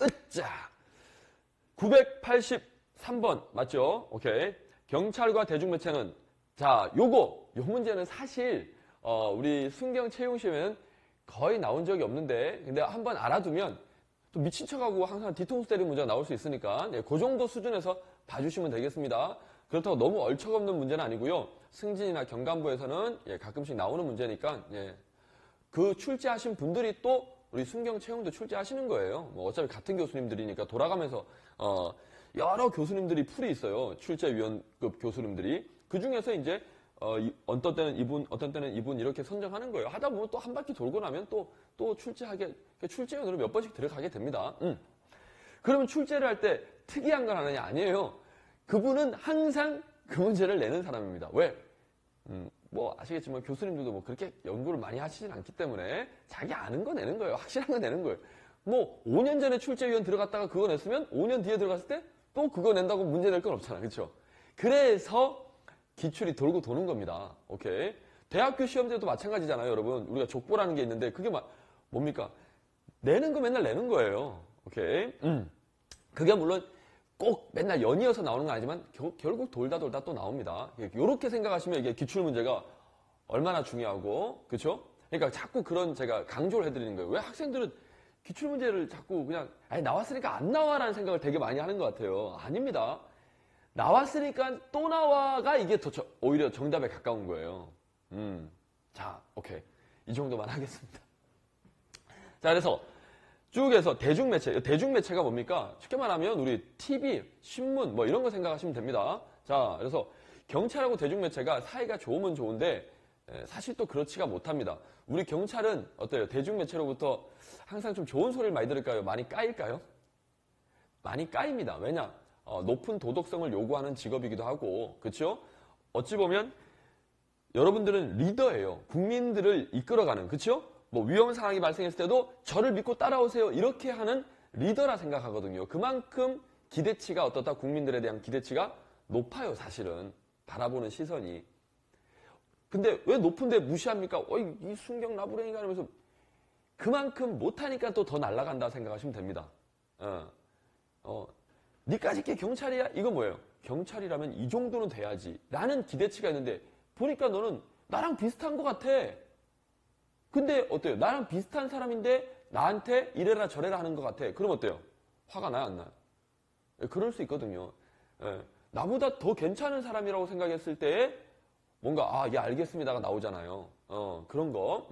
으짜! 983번 맞죠? 오케이. 경찰과 대중매체는 자, 요 문제는 사실 우리 순경 채용 시험에는 거의 나온 적이 없는데 근데 한번 알아두면 또 미친 척하고 항상 뒤통수 때리는 문제가 나올 수 있으니까 네, 그 정도 수준에서 봐주시면 되겠습니다. 그렇다고 너무 얼척없는 문제는 아니고요. 승진이나 경감부에서는 예, 가끔씩 나오는 문제니까 예, 그 출제하신 분들이 또 우리 순경 채용도 출제하시는 거예요. 뭐 어차피 같은 교수님들이니까 돌아가면서 여러 교수님들이 풀이 있어요. 출제위원급 교수님들이. 그 중에서 이제 어떤 때는 이분, 어떤 때는 이분 이렇게 선정하는 거예요. 하다 보면 또 한 바퀴 돌고 나면 또 출제위원으로 몇 번씩 들어가게 됩니다. 그러면 출제를 할 때 특이한 걸 하느냐? 아니에요. 그분은 항상 그 문제를 내는 사람입니다. 왜? 뭐 아시겠지만 교수님들도 뭐 그렇게 연구를 많이 하시진 않기 때문에 자기 아는 거 내는 거예요. 확실한 거 내는 거예요. 뭐 5년 전에 출제위원 들어갔다가 그거 냈으면 5년 뒤에 들어갔을 때 또 그거 낸다고 문제 낼 건 없잖아. 그렇죠? 그래서 기출이 돌고 도는 겁니다. 오케이. 대학교 시험제도 마찬가지잖아요, 여러분. 우리가 족보라는 게 있는데 그게 뭡니까? 내는 거 맨날 내는 거예요. 오케이. 그게 물론 꼭 맨날 연이어서 나오는 건 아니지만 결국 돌다 또 나옵니다. 이렇게 생각하시면 이게 기출 문제가 얼마나 중요하고 그렇죠? 그러니까 자꾸 그런 제가 강조를 해드리는 거예요. 왜 학생들은 기출 문제를 자꾸 그냥 나왔으니까 안 나와라는 생각을 되게 많이 하는 것 같아요. 아닙니다. 나왔으니까 또 나와가 이게 더 오히려 정답에 가까운 거예요. 자, 오케이. 이 정도만 하겠습니다. 자, 그래서 쭉 해서 대중매체가 뭡니까? 쉽게 말하면 우리 TV, 신문 뭐 이런 거 생각하시면 됩니다. 자, 그래서 경찰하고 대중매체가 사이가 좋으면 좋은데 사실 또 그렇지가 못합니다. 우리 경찰은 어때요? 대중매체로부터 항상 좀 좋은 소리를 많이 들을까요? 많이 까일까요? 많이 까입니다. 왜냐? 높은 도덕성을 요구하는 직업이기도 하고, 그렇죠? 어찌 보면 여러분들은 리더예요. 국민들을 이끌어가는, 그렇죠? 뭐 위험 상황이 발생했을 때도 저를 믿고 따라오세요. 이렇게 하는 리더라 생각하거든요. 그만큼 기대치가 어떻다? 국민들에 대한 기대치가 높아요, 사실은. 바라보는 시선이. 근데 왜 높은데 무시합니까? 이 순경 나부랭이가 이러면서 그만큼 못하니까 또 더 날아간다 생각하시면 됩니다. 니까짓 게 경찰이야? 이거 뭐예요? 경찰이라면 이 정도는 돼야지. 라는 기대치가 있는데 보니까 너는 나랑 비슷한 것 같아. 근데 어때요? 나랑 비슷한 사람인데 나한테 이래라 저래라 하는 것 같아. 그럼 어때요? 화가 나요? 안 나요? 그럴 수 있거든요. 나보다 더 괜찮은 사람이라고 생각했을 때 뭔가 예 알겠습니다가 나오잖아요. 그런 거.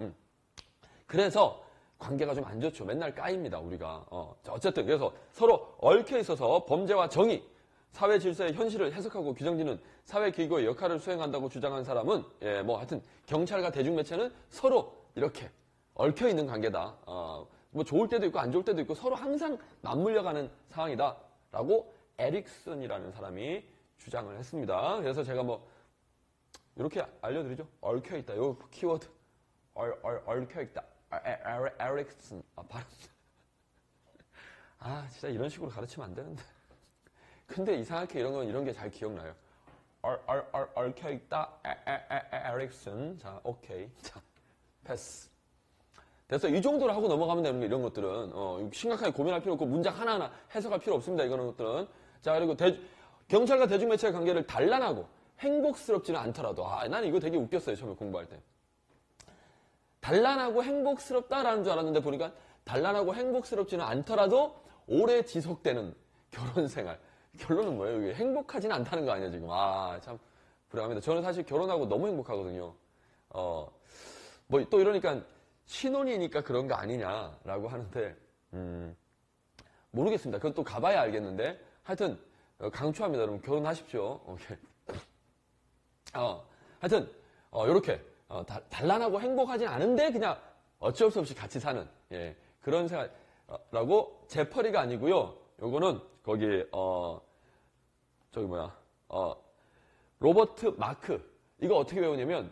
그래서 관계가 좀 안 좋죠. 맨날 까입니다, 우리가. 어쨌든 그래서 서로 얽혀 있어서 범죄와 정의, 사회 질서의 현실을 해석하고 규정짓는 사회 기구의 역할을 수행한다고 주장한 사람은 뭐 하여튼 경찰과 대중매체는 서로 이렇게 얽혀 있는 관계다. 뭐 좋을 때도 있고 안 좋을 때도 있고 서로 항상 맞물려가는 상황이다라고 에릭슨이라는 사람이 주장을 했습니다. 그래서 제가 뭐 이렇게 알려드리죠. 얽혀 있다. 요 키워드 얽혀 있다. 에릭슨. 발음. 진짜 이런 식으로 가르치면 안 되는데. 근데 이상하게 이런 게 잘 기억나요. 얽혀 있다. 에릭슨. 자, 오케이. 자, 패스. 됐어. 이 정도로 하고 넘어가면 되는 거 이런 것들은. 심각하게 고민할 필요 없고 문장 하나하나 해석할 필요 없습니다. 이런 것들은. 자, 그리고 경찰과 대중매체의 관계를 단란하고 행복스럽지는 않더라도. 난 이거 되게 웃겼어요. 처음에 공부할 때. 단란하고 행복스럽다라는 줄 알았는데 보니까 단란하고 행복스럽지는 않더라도 오래 지속되는 결혼생활. 결론은 뭐예요? 이게 행복하지는 않다는 거 아니야 지금. 참 불행합니다. 저는 사실 결혼하고 너무 행복하거든요. 뭐 또 이러니까 신혼이니까 그런 거 아니냐라고 하는데 모르겠습니다. 그건 또 가봐야 알겠는데 하여튼 강추합니다. 여러분 결혼하십시오. 오케이. 하여튼 요렇게 단란하고 행복하진 않은데 그냥 어쩔 수 없이 같이 사는 그런 생활라고 재펄이가 아니고요. 요거는 거기 로버트 마크 이거 어떻게 배우냐면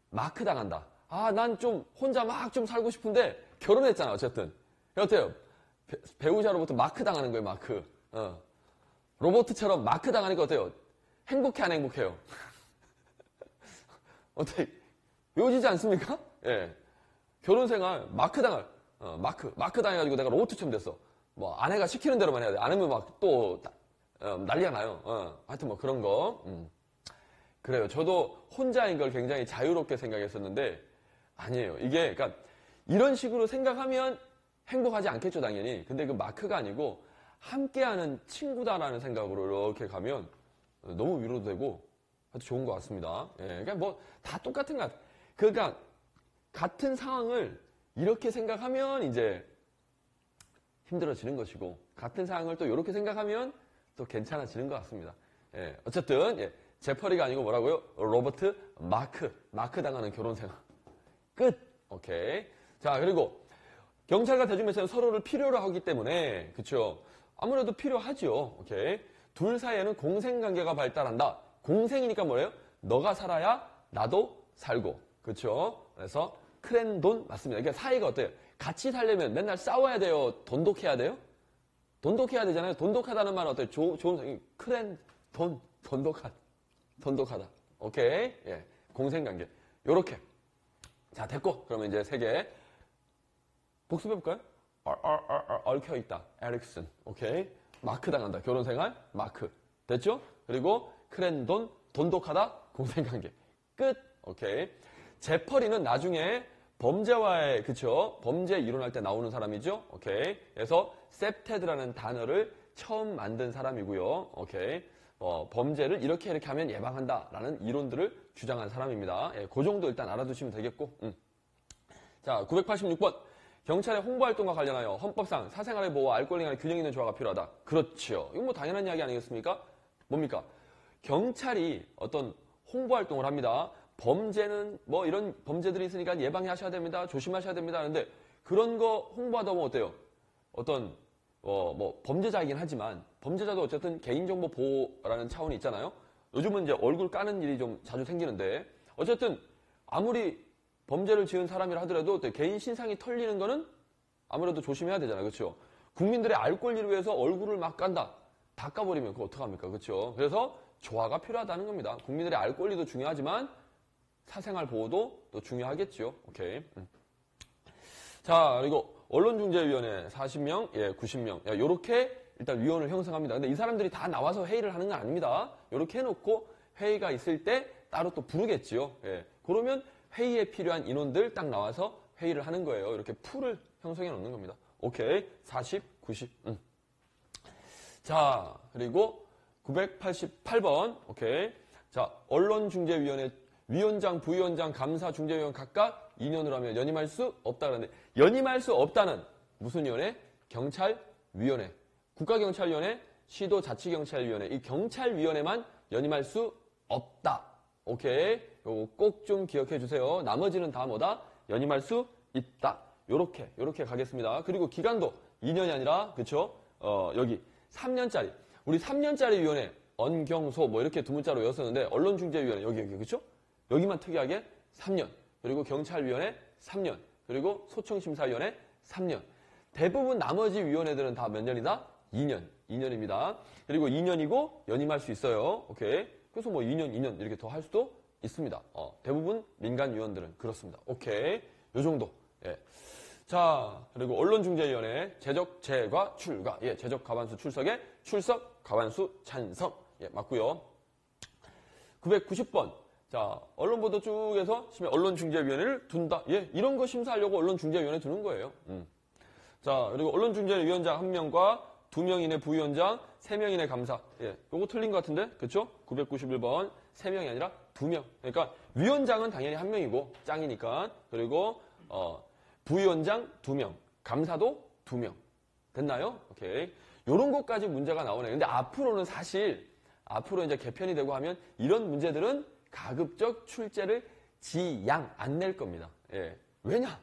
마크 당한다. 난 좀 혼자 막 좀 살고 싶은데 결혼했잖아 어쨌든. 어때요? 배우자로부터 마크 당하는 거예요. 마크. 로버트처럼 마크 당하니까 어때요? 행복해 안 행복해요? 어떻게 외워지지 않습니까? 예. 결혼생활 마크 당할 마크 당해가지고 내가 로봇처럼 됐어. 뭐 아내가 시키는 대로만 해야 돼. 안 하면 막 또 난리가 나요. 하여튼 뭐 그런 거. 그래요. 저도 혼자인 걸 굉장히 자유롭게 생각했었는데 아니에요. 이게 그러니까 이런 식으로 생각하면 행복하지 않겠죠, 당연히. 근데 그 마크가 아니고 함께하는 친구다라는 생각으로 이렇게 가면 너무 위로도 되고 아주 좋은 것 같습니다. 예, 그러니까 뭐 다 똑같은 것 같아요. 그러니까 같은 상황을 이렇게 생각하면 이제 힘들어지는 것이고 같은 상황을 또 이렇게 생각하면 또 괜찮아지는 것 같습니다. 예, 어쨌든 예, 제퍼리가 아니고 뭐라고요? 로버트 마크 당하는 결혼 생활 끝. 오케이. 자, 그리고 경찰과 대중매체는 서로를 필요로 하기 때문에 그렇죠. 아무래도 필요하죠. 오케이. 둘 사이에는 공생관계가 발달한다. 공생이니까 뭐예요? 너가 살아야 나도 살고. 그렇죠. 그래서 크랜돈 맞습니다. 그러니까 사이가 어때요? 같이 살려면 맨날 싸워야 돼요? 돈독해야 돼요? 돈독해야 되잖아요. 돈독하다는 말은 어때요? 좋은 돈독하다. 오케이. 예. 공생관계. 요렇게. 자, 됐고. 그러면 이제 세 개. 복습해볼까요? 얽혀있다. 에릭슨. 오케이. 마크 당한다. 결혼생활. 마크. 됐죠? 그리고 크랜돈. 돈독하다. 공생관계. 끝. 오케이. 제퍼리는 나중에 범죄와의, 그쵸? 범죄 이론할 때 나오는 사람이죠? 오케이. 그래서 셉테드라는 단어를 처음 만든 사람이고요. 오케이. 범죄를 이렇게 하면 예방한다라는 이론들을 주장한 사람입니다. 예, 그 정도 일단 알아두시면 되겠고. 자, 986번. 경찰의 홍보활동과 관련하여 헌법상 사생활의 보호와 알코올에 관한 균형 있는 조화가 필요하다. 그렇죠. 이건 뭐 당연한 이야기 아니겠습니까? 뭡니까? 경찰이 어떤 홍보활동을 합니다. 범죄는 뭐 이런 범죄들이 있으니까 예방하셔야 됩니다. 조심하셔야 됩니다. 하는데 그런 거 홍보하다 보면 어때요? 어떤 뭐 범죄자이긴 하지만 범죄자도 어쨌든 개인정보 보호라는 차원이 있잖아요. 요즘은 이제 얼굴 까는 일이 좀 자주 생기는데 어쨌든 아무리 범죄를 지은 사람이라 하더라도 개인 신상이 털리는 거는 아무래도 조심해야 되잖아요. 그렇죠? 국민들의 알 권리를 위해서 얼굴을 막 깐다. 다 까버리면 그거 어떡합니까? 그렇죠? 그래서 조화가 필요하다는 겁니다. 국민들의 알 권리도 중요하지만 사생활 보호도 또 중요하겠죠. 오케이. 자, 그리고 언론중재위원회 40명, 예, 90명. 요렇게 일단 위원을 형성합니다. 근데 이 사람들이 다 나와서 회의를 하는 건 아닙니다. 요렇게 해놓고 회의가 있을 때 따로 또 부르겠지요. 예. 그러면 회의에 필요한 인원들 딱 나와서 회의를 하는 거예요. 이렇게 풀을 형성해 놓는 겁니다. 오케이. 40, 90. 자, 그리고 988번. 오케이. 자, 언론중재위원회 위원장, 부위원장, 감사, 중재위원 각각 2년으로 하면 연임할 수 없다 그러는데 연임할 수 없다는 무슨 위원회? 경찰위원회, 국가경찰위원회, 시도자치경찰위원회 이 경찰위원회만 연임할 수 없다. 오케이. 요거 꼭 좀 기억해 주세요. 나머지는 다 뭐다? 연임할 수 있다. 요렇게 가겠습니다. 그리고 기간도 2년이 아니라 그쵸? 여기 3년짜리 우리 3년짜리 위원회 언경소 뭐 이렇게 두 문자로 외웠었는데 언론중재위원회 여기 그쵸? 여기만 특이하게 3년, 그리고 경찰위원회 3년, 그리고 소청심사위원회 3년. 대부분 나머지 위원회들은 다 몇 년이다? 2년입니다. 그리고 2년이고 연임할 수 있어요. 오케이. 그래서 뭐 2년 이렇게 더 할 수도 있습니다. 대부분 민간위원들은 그렇습니다. 오케이. 요 정도. 예. 자, 그리고 언론중재위원회 제적, 제과, 출과. 예, 제적, 과반수, 출석에 출석, 과반수, 찬성. 예, 맞고요. 990번. 자, 언론보도 쪽에서 언론중재위원회를 둔다. 예, 이런 거 심사하려고 언론중재위원회 두는 거예요. 자, 그리고 언론중재위원장 1명과 2명인의 부위원장, 3명인의 감사. 예, 요거 틀린 것 같은데? 그쵸? 991번. 3명이 아니라 2명. 그러니까 위원장은 당연히 1명이고, 짱이니까. 그리고, 부위원장 2명. 감사도 2명. 됐나요? 오케이. 요런 것까지 문제가 나오네. 근데 앞으로는 사실, 앞으로 이제 개편이 되고 하면 이런 문제들은 가급적 출제를 지양 안 낼 겁니다. 예. 왜냐?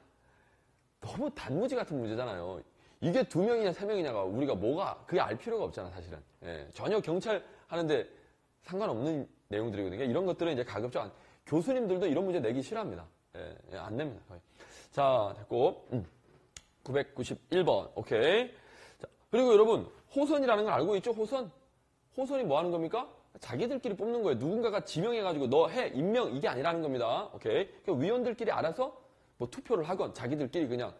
너무 단무지 같은 문제잖아요. 이게 2명이냐 3명이냐가 우리가 그게 알 필요가 없잖아, 사실은. 예. 전혀 경찰 하는데 상관없는 내용들이거든요. 이런 것들은 이제 가급적 교수님들도 이런 문제 내기 싫어합니다. 예. 안 냅니다. 거의. 자, 됐고. 991번. 오케이. 자, 그리고 여러분, 호선이라는 걸 알고 있죠? 호선이 뭐 하는 겁니까? 자기들끼리 뽑는 거예요. 누군가가 지명해가지고 너 해, 임명, 이게 아니라는 겁니다. 오케이. 그 위원들끼리 알아서 뭐 투표를 하건 자기들끼리 그냥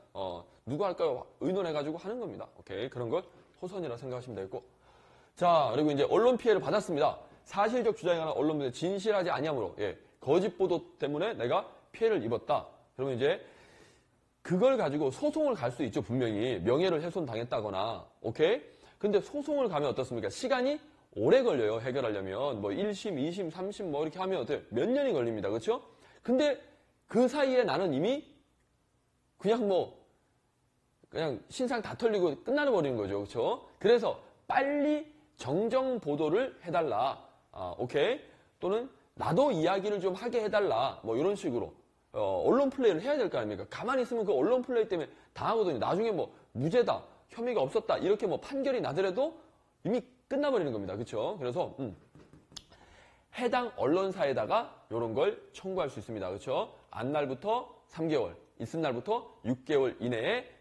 누구 할까요? 의논해가지고 하는 겁니다. 오케이. 그런 걸 호선이라 생각하시면 되겠고. 자, 그리고 이제 언론 피해를 받았습니다. 사실적 주장에 관한 언론들의 진실하지 아니함으로, 거짓 보도 때문에 내가 피해를 입었다. 그러면 이제 그걸 가지고 소송을 갈 수 있죠. 분명히 명예를 훼손당했다거나. 오케이? 근데 소송을 가면 어떻습니까? 시간이 오래 걸려요. 해결하려면 뭐 1심, 2심, 3심 뭐 이렇게 하면 어때요? 몇 년이 걸립니다. 그렇죠? 근데 그 사이에 나는 이미 그냥 신상 다 털리고 끝나는 버리는 거죠. 그렇죠? 그래서 빨리 정정 보도를 해달라. 오케이? 또는 나도 이야기를 좀 하게 해달라. 뭐 이런 식으로 언론 플레이를 해야 될 거 아닙니까? 가만히 있으면 그 언론 플레이 때문에 당하거든요. 나중에 뭐 무죄다, 혐의가 없었다 이렇게 뭐 판결이 나더라도 이미 끝나버리는 겁니다. 그렇죠? 그래서 해당 언론사에다가 이런 걸 청구할 수 있습니다. 그렇죠? 안 날부터 3개월, 있은 날부터 6개월 이내에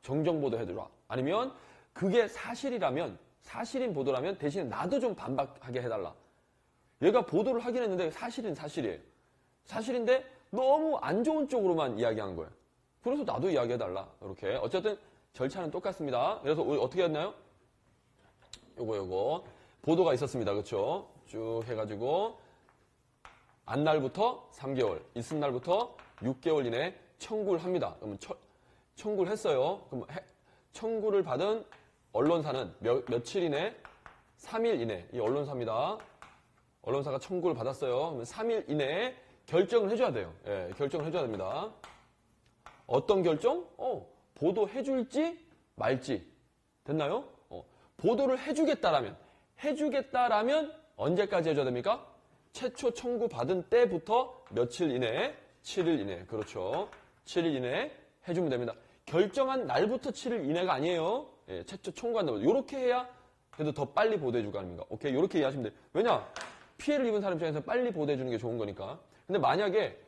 정정 보도 해주라. 아니면 그게 사실인 보도라면 대신에 나도 좀 반박하게 해달라. 얘가 보도를 하긴 했는데 사실이에요. 사실인데 너무 안 좋은 쪽으로만 이야기한 거예요. 그래서 나도 이야기해달라. 이렇게. 어쨌든 절차는 똑같습니다. 그래서 우리 어떻게 했나요? 요거. 보도가 있었습니다. 그렇죠? 쭉 해가지고 안 날부터 3개월, 있은 날부터 6개월 이내에 청구를 합니다. 그러면 청구를 했어요. 그럼 청구를 받은 언론사는 며칠 이내? 3일 이내. 이 언론사입니다. 언론사가 청구를 받았어요. 그러면 3일 이내에 결정을 해줘야 돼요. 결정을 해줘야 됩니다. 어떤 결정? 보도해줄지 말지. 됐나요? 보도를 해주겠다라면 언제까지 해줘야 됩니까? 최초 청구받은 때부터 며칠 이내에? 7일 이내. 그렇죠. 7일 이내에 해주면 됩니다. 결정한 날부터 7일 이내가 아니에요. 최초 청구한 날부터. 요렇게 해야 그래도 더 빨리 보도해줄 거 아닙니까? 오케이. 요렇게 이해하시면 돼요. 왜냐? 피해를 입은 사람 입장에서 빨리 보도해주는 게 좋은 거니까. 근데 만약에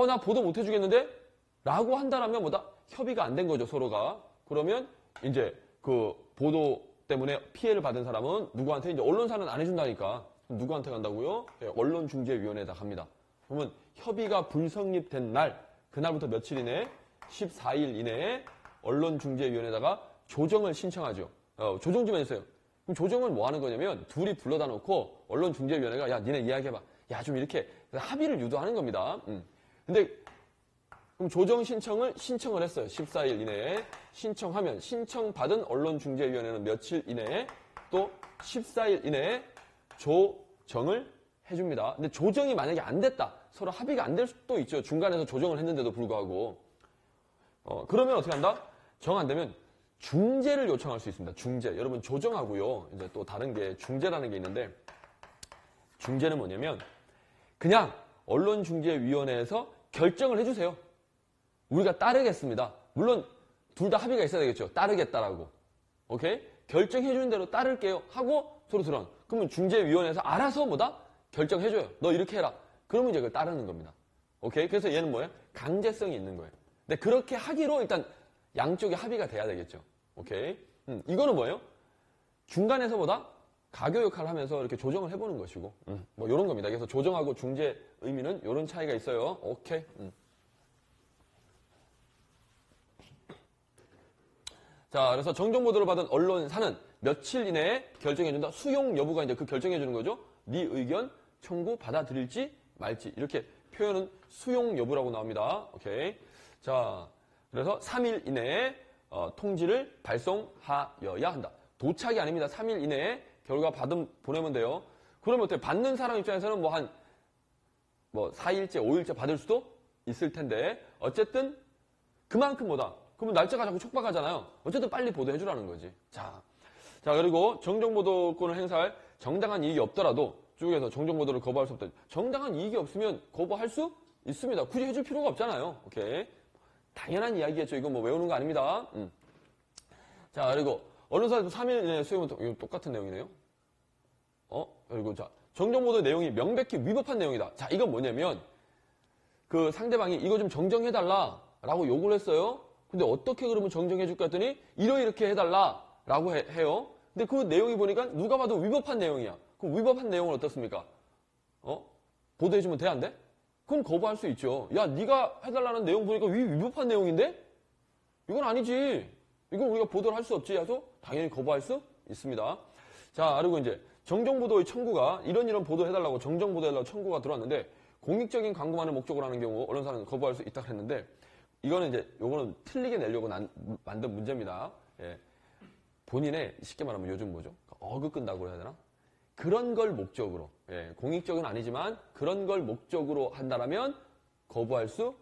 나 보도 못 해주겠는데? 라고 한다라면 협의가 안 된 거죠, 서로가. 그러면 이제 그 보도 때문에 피해를 받은 사람은 누구한테? 이제 언론사는 안 해준다니까. 누구한테 간다고요? 언론중재위원회에다 갑니다. 그러면 협의가 불성립된 날, 그날부터 며칠 이내에? 14일 이내에 언론중재위원회에다가 조정을 신청하죠. 조정 좀 해주세요. 그럼 조정은 뭐 하는 거냐면 둘이 불러다 놓고 언론중재위원회가 니네 이야기해봐. 좀 이렇게 합의를 유도하는 겁니다. 근데 그럼 조정 신청을 했어요. 14일 이내에 신청하면 신청받은 언론중재위원회는 며칠 이내에 또 14일 이내에 조정을 해줍니다. 근데 조정이 만약에 안 됐다. 서로 합의가 안 될 수도 있죠. 중간에서 조정을 했는데도 불구하고. 그러면 어떻게 한다? 정 안 되면 중재를 요청할 수 있습니다. 중재. 여러분 조정하고요. 이제 또 다른 게 중재라는 게 있는데 중재는 뭐냐면 그냥 언론중재위원회에서 결정을 해주세요. 우리가 따르겠습니다. 물론 둘 다 합의가 있어야 되겠죠. 따르겠다라고. 오케이? 결정해주는 대로 따를게요. 하고 서로 들어간. 그러면 중재위원회에서 알아서 결정해줘요. 너 이렇게 해라. 그러면 이제 그걸 따르는 겁니다. 오케이? 그래서 얘는 뭐예요? 강제성이 있는 거예요. 근데 그렇게 하기로 일단 양쪽의 합의가 돼야 되겠죠. 오케이? 이거는 뭐예요? 중간에서 가교 역할을 하면서 이렇게 조정을 해보는 것이고, 뭐 이런 겁니다. 그래서 조정하고 중재 의미는 이런 차이가 있어요. 오케이? 자, 그래서 정정보도를 받은 언론사는 며칠 이내에 결정해준다. 수용 여부가 이제 그 결정해주는 거죠. 네 의견 청구 받아들일지 말지. 이렇게 표현은 수용 여부라고 나옵니다. 오케이. 자, 그래서 3일 이내에 통지를 발송하여야 한다. 도착이 아닙니다. 3일 이내에 결과 보내면 돼요. 그러면 어때요? 받는 사람 입장에서는 4일째, 5일째 받을 수도 있을 텐데, 어쨌든 그만큼 그러면 날짜가 자꾸 촉박하잖아요. 어쨌든 빨리 보도해주라는 거지. 자, 그리고 정정보도권을 행사할 정당한 이익이 없더라도 쪽에서 정정보도를 거부할 수 없다. 정당한 이익이 없으면 거부할 수 있습니다. 굳이 해줄 필요가 없잖아요. 오케이. 당연한 이야기겠죠. 이건 외우는 거 아닙니다. 자, 그리고 언론사에서 3일 이내에 수용은 이거 똑같은 내용이네요. 그리고 정정보도 내용이 명백히 위법한 내용이다. 자, 이건 뭐냐면 그 상대방이 이거 좀 정정해달라라고 요구를 했어요. 근데 어떻게 그러면 정정해줄까 했더니 이렇게 해달라라고 해요. 근데 그 내용이 보니까 누가 봐도 위법한 내용이야. 그럼 위법한 내용은 어떻습니까? 보도해주면 돼, 안 돼? 그건 거부할 수 있죠. 야, 네가 해달라는 내용 보니까 위법한 내용인데? 이건 아니지. 이건 우리가 보도를 할 수 없지 해서 당연히 거부할 수 있습니다. 자, 그리고 이제 정정보도의 청구가 이런 보도해달라고 정정보도해달라고 청구가 들어왔는데 공익적인 광고만을 목적으로 하는 경우 언론사는 거부할 수 있다고 했는데 이거는 이제 요거는 틀리게 내려고 만든 문제입니다. 예. 본인의 쉽게 말하면 요즘 뭐죠? 어그 끈다고 해야 되나? 그런 걸 목적으로, 예. 공익적은 아니지만 그런 걸 목적으로 한다라면 거부할 수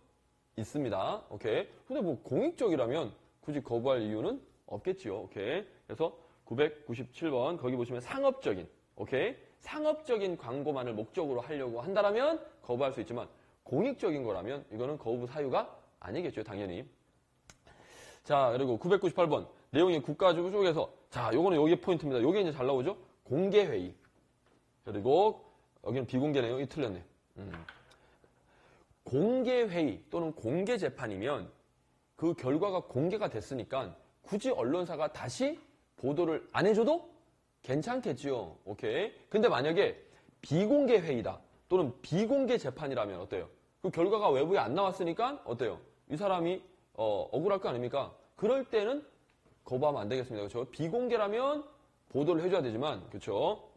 있습니다. 오케이. 근데 뭐 공익적이라면 굳이 거부할 이유는 없겠지요. 오케이. 그래서 997번 거기 보시면 상업적인, 오케이. 상업적인 광고만을 목적으로 하려고 한다라면 거부할 수 있지만 공익적인 거라면 이거는 거부 사유가 아니겠죠, 당연히. 자, 그리고 998번 내용이 국가 쪽에서 자, 요거는 여기 포인트입니다. 요게 이제 잘 나오죠? 공개 회의. 그리고 여기는 비공개 내용이 틀렸네. 공개 회의 또는 공개 재판이면 그 결과가 공개가 됐으니까 굳이 언론사가 다시 보도를 안 해줘도 괜찮겠지요. 오케이. 근데 만약에 비공개 회의다 또는 비공개 재판이라면 어때요? 그 결과가 외부에 안 나왔으니까 어때요? 이 사람이 억울할 거 아닙니까? 그럴 때는 거부하면 안 되겠습니다. 그렇죠? 비공개라면 보도를 해줘야 되지만 그렇죠?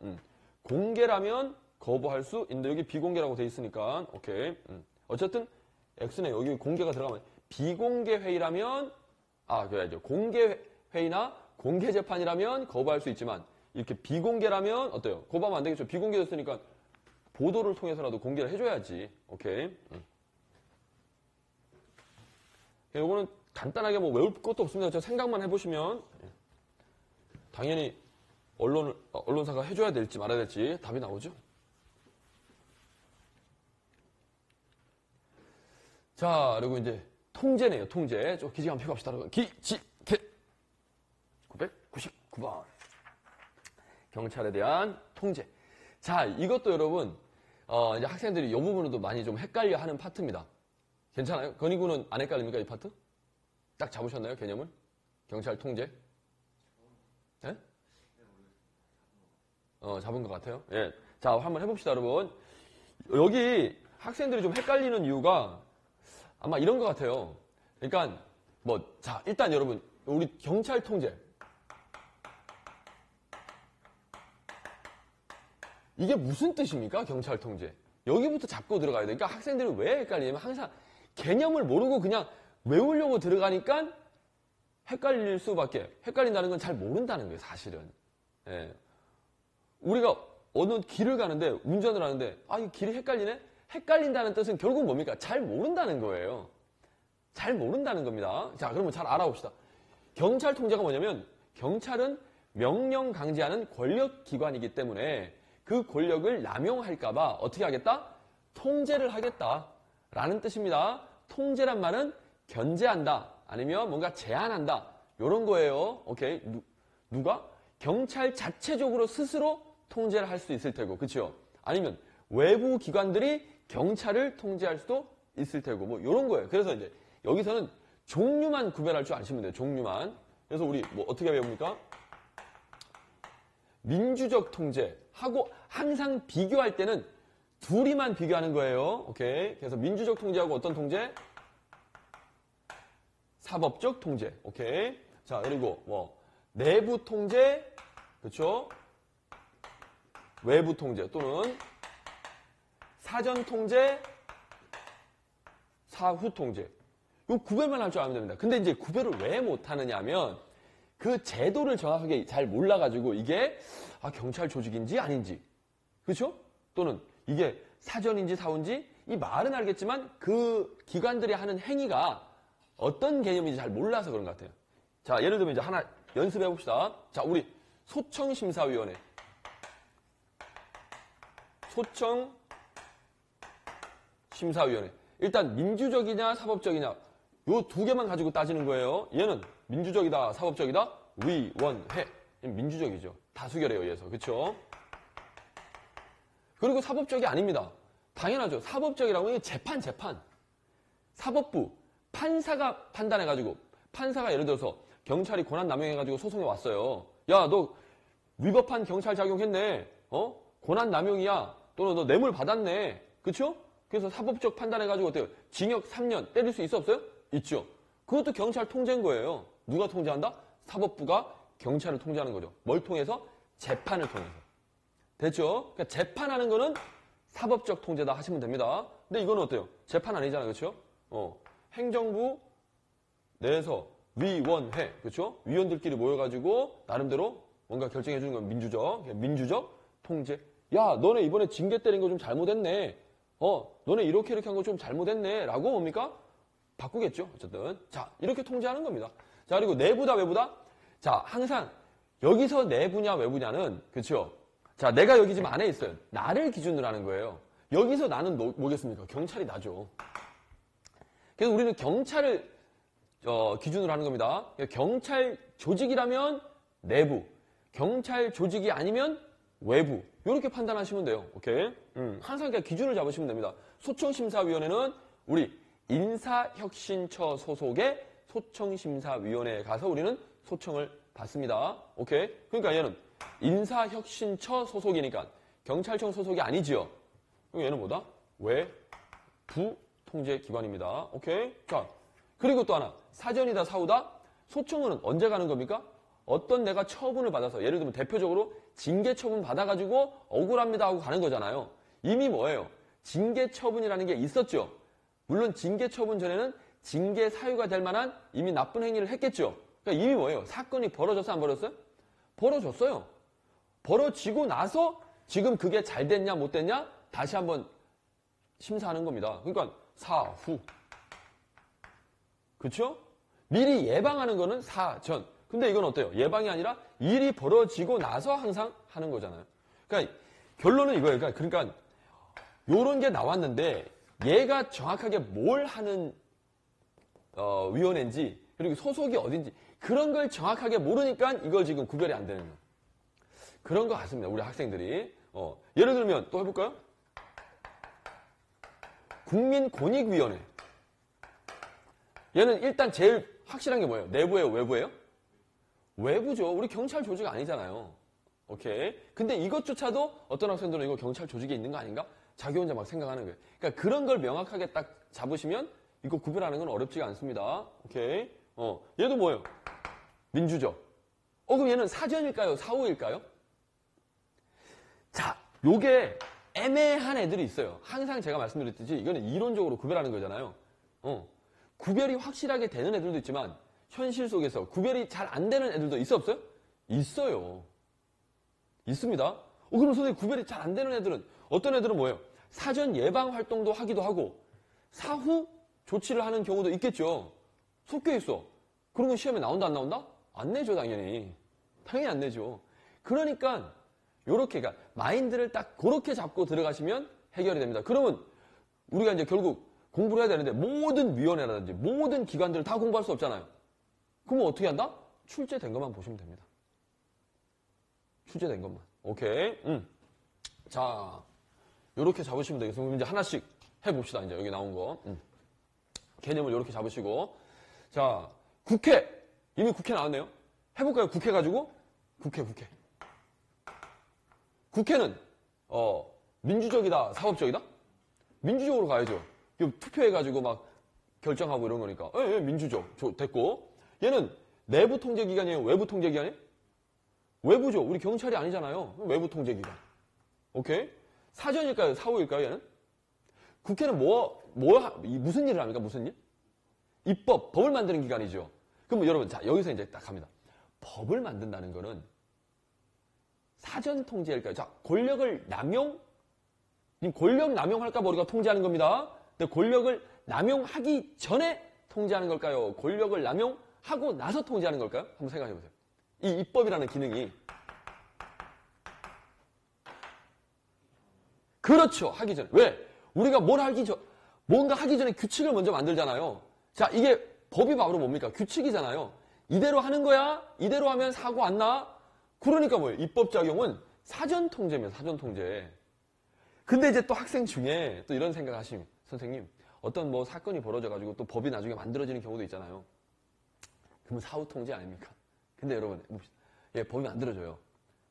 공개라면 거부할 수 있는데 여기 비공개라고 돼 있으니까 오케이. 어쨌든 X네. 여기 공개가 들어가면 비공개 회의라면 그래야죠. 공개 회의나 공개 재판이라면 거부할 수 있지만 이렇게 비공개라면 어때요? 거부하면 안 되겠죠. 비공개됐으니까 보도를 통해서라도 공개를 해줘야지. 오케이. 이거는 간단하게 뭐 외울 것도 없습니다. 저 생각만 해보시면 당연히 언론사가 해줘야 될지 말아야 될지 답이 나오죠. 자, 그리고 이제 통제네요. 통제. 좀 기지개 한번 펴갑시다. 기지개 999번 경찰에 대한 통제. 자, 이것도 여러분 이제 학생들이 이 부분으로도 많이 좀 헷갈려하는 파트입니다. 괜찮아요? 건희군은 안 헷갈립니까? 이 파트? 딱 잡으셨나요? 개념을? 경찰 통제? 예? 잡은 것 같아요. 예. 자, 한번 해봅시다, 여러분. 여기 학생들이 좀 헷갈리는 이유가 아마 이런 것 같아요. 그러니까 자, 일단 여러분 우리 경찰 통제 이게 무슨 뜻입니까? 경찰 통제. 여기부터 잡고 들어가야 돼. 그러니까 학생들이 왜 헷갈리냐면 항상 개념을 모르고 그냥 외우려고 들어가니까 헷갈린다는 건 잘 모른다는 거예요, 사실은. 예. 우리가 어느 길을 가는데 운전을 하는데 이 길이 헷갈리네? 헷갈린다는 뜻은 결국 뭡니까? 잘 모른다는 거예요. 잘 모른다는 겁니다. 자, 그러면 잘 알아봅시다. 경찰 통제가 뭐냐면 경찰은 명령 강제하는 권력기관이기 때문에 그 권력을 남용할까봐 어떻게 하겠다? 통제를 하겠다라는 뜻입니다. 통제란 말은 견제한다 아니면 뭔가 제한한다 이런 거예요. 오케이. 누가? 경찰 자체적으로 스스로 통제를 할 수 있을 테고, 그렇죠? 아니면 외부 기관들이 경찰을 통제할 수도 있을 테고, 뭐 이런 거예요. 그래서 이제 여기서는 종류만 구별할 줄 아시면 돼요. 종류만. 그래서 우리 뭐 어떻게 배웁니까? 민주적 통제하고 항상 비교할 때는 둘이만 비교하는 거예요. 오케이. 그래서 민주적 통제하고 어떤 통제? 사법적 통제. 오케이. 자, 그리고 뭐 내부 통제, 그렇죠? 외부 통제 또는 사전 통제, 사후 통제. 요 구별만 할 줄 알면 됩니다. 근데 이제 구별을 왜 못하느냐 하면 그 제도를 정확하게 잘 몰라가지고 이게 경찰 조직인지 아닌지, 그렇죠? 또는 이게 사전인지 사후인지 이 말은 알겠지만 그 기관들이 하는 행위가 어떤 개념인지 잘 몰라서 그런 것 같아요. 자, 예를 들면 이제 하나 연습해 봅시다. 자, 우리 소청심사위원회. 소청심사위원회. 일단 민주적이냐 사법적이냐 요 두 개만 가지고 따지는 거예요. 얘는 민주적이다 사법적이다 위원회. 민주적이죠. 다수결에 의해서. 그렇죠? 그리고 사법적이 아닙니다. 당연하죠. 사법적이라고 하면 재판. 사법부. 판사가 판단해가지고 판사가 예를 들어서 경찰이 권한 남용해가지고 소송에 왔어요. 야, 너 위법한 경찰 작용했네. 권한 남용이야. 또는 너 뇌물 받았네. 그쵸? 그래서 사법적 판단해가지고 어때요? 징역 3년 때릴 수 있어 없어요? 있죠. 그것도 경찰 통제인 거예요. 누가 통제한다? 사법부가 경찰을 통제하는 거죠. 뭘 통해서? 재판을 통해서. 됐죠? 그러니까 재판하는 거는 사법적 통제다 하시면 됩니다. 근데 이거는 어때요? 재판 아니잖아요. 그렇죠? 행정부 내에서 위원회, 그렇죠? 위원들끼리 모여가지고 나름대로 뭔가 결정해 주는 건 민주적 통제. 야, 너네 이번에 징계 때린 거 좀 잘못했네. 너네 이렇게 한 거 좀 잘못했네. 라고 뭡니까? 바꾸겠죠. 어쨌든. 자, 이렇게 통제하는 겁니다. 자, 그리고 내부다, 외부다? 자, 항상 여기서 내부냐, 외부냐는, 그렇죠? 자, 내가 여기 지금 안에 있어요. 나를 기준으로 하는 거예요. 여기서 나는 뭐겠습니까? 경찰이 나죠. 그래서 우리는 경찰을 기준으로 하는 겁니다. 경찰 조직이라면 내부, 경찰 조직이 아니면 외부. 이렇게 판단하시면 돼요. 오케이? 항상 그냥 기준을 잡으시면 됩니다. 소청심사위원회는 우리 인사혁신처 소속의 소청심사위원회에 가서 우리는 소청을 받습니다. 오케이? 그러니까 얘는 인사혁신처 소속이니까 경찰청 소속이 아니지요. 그럼 얘는 뭐다? 외부 통제기관입니다. 오케이? 자, 그리고 또 하나. 사전이다, 사후다? 소청은 언제 가는 겁니까? 어떤 내가 처분을 받아서, 예를 들면 대표적으로 징계 처분 받아가지고 억울합니다 하고 가는 거잖아요. 이미 뭐예요? 징계 처분이라는 게 있었죠. 물론 징계 처분 전에는 징계 사유가 될 만한 이미 나쁜 행위를 했겠죠. 그러니까 이미 뭐예요? 사건이 벌어졌어요, 안 벌어졌어요? 벌어졌어요. 벌어지고 나서 지금 그게 잘 됐냐, 못 됐냐? 다시 한번 심사하는 겁니다. 그러니까 사후. 그렇죠? 미리 예방하는 거는 사전. 근데 이건 어때요? 예방이 아니라 일이 벌어지고 나서 항상 하는 거잖아요. 그러니까 결론은 이거예요. 그러니까 요런 게 나왔는데 얘가 정확하게 뭘 하는 위원회인지 그리고 소속이 어딘지 그런 걸 정확하게 모르니까 이걸 지금 구별이 안 되는 거예요. 그런 것 같습니다. 우리 학생들이. 예를 들면 또 해볼까요? 국민권익위원회. 얘는 일단 제일 확실한 게 뭐예요? 내부예요? 외부예요? 외부죠. 우리 경찰 조직 아니잖아요. 오케이. 근데 이것조차도 어떤 학생들은 이거 경찰 조직에 있는 거 아닌가? 자기 혼자 막 생각하는 거예요. 그러니까 그런 걸 명확하게 딱 잡으시면 이거 구별하는 건 어렵지가 않습니다. 오케이. 얘도 뭐예요? 민주적. 그럼 얘는 사전일까요? 사후일까요? 자, 요게 애매한 애들이 있어요. 항상 제가 말씀드렸듯이 이거는 이론적으로 구별하는 거잖아요. 구별이 확실하게 되는 애들도 있지만 현실 속에서 구별이 잘 안 되는 애들도 있어 없어요? 있어요. 있습니다. 그럼 선생님 구별이 잘 안 되는 애들은 어떤 애들은 뭐예요? 사전 예방 활동도 하기도 하고 사후 조치를 하는 경우도 있겠죠. 섞여 있어. 그런 건 시험에 나온다 안 나온다? 안 내죠 당연히. 당연히 안 내죠. 그러니까 요렇게 그러니까 마인드를 딱 그렇게 잡고 들어가시면 해결이 됩니다. 그러면 우리가 이제 결국 공부를 해야 되는데 모든 위원회라든지 모든 기관들을 다 공부할 수 없잖아요. 그러면 어떻게 한다? 출제된 것만 보시면 됩니다. 출제된 것만. 오케이. 자, 요렇게 잡으시면 되겠습니다. 그럼 이제 하나씩 해봅시다. 이제 여기 나온 거. 개념을 요렇게 잡으시고. 자, 국회. 이미 국회 나왔네요. 해볼까요? 국회 가지고? 국회. 국회는, 민주적이다, 사법적이다? 민주적으로 가야죠. 투표해가지고 막 결정하고 이런 거니까. 예, 민주적. 됐고. 얘는 내부 통제기관이에요? 외부 통제기관이에요? 외부죠. 우리 경찰이 아니잖아요. 외부 통제기관. 오케이? 사전일까요? 사후일까요? 얘는? 국회는 무슨 일을 합니까? 무슨 일? 입법, 법을 만드는 기관이죠. 그럼 여러분, 자, 여기서 이제 딱 합니다. 법을 만든다는 거는 사전 통제일까요? 자, 권력 남용할까 우리가 통제하는 겁니다. 근데 권력을 남용하기 전에 통제하는 걸까요? 권력을 남용하고 나서 통제하는 걸까요? 한번 생각해 보세요. 이 입법이라는 기능이. 그렇죠. 하기 전에. 왜? 우리가 뭔가 하기 전에 규칙을 먼저 만들잖아요. 자, 이게 법이 바로 뭡니까? 규칙이잖아요. 이대로 하는 거야? 이대로 하면 사고 안 나? 그러니까 뭐예요? 입법작용은 사전 통제입니다. 사전 통제. 근데 이제 또 학생 중에 또 이런 생각 하심. 선생님, 어떤 뭐 사건이 벌어져가지고 또 법이 나중에 만들어지는 경우도 있잖아요. 그러면 사후 통제 아닙니까? 근데 여러분, 봅시다. 예, 법이 만들어져요.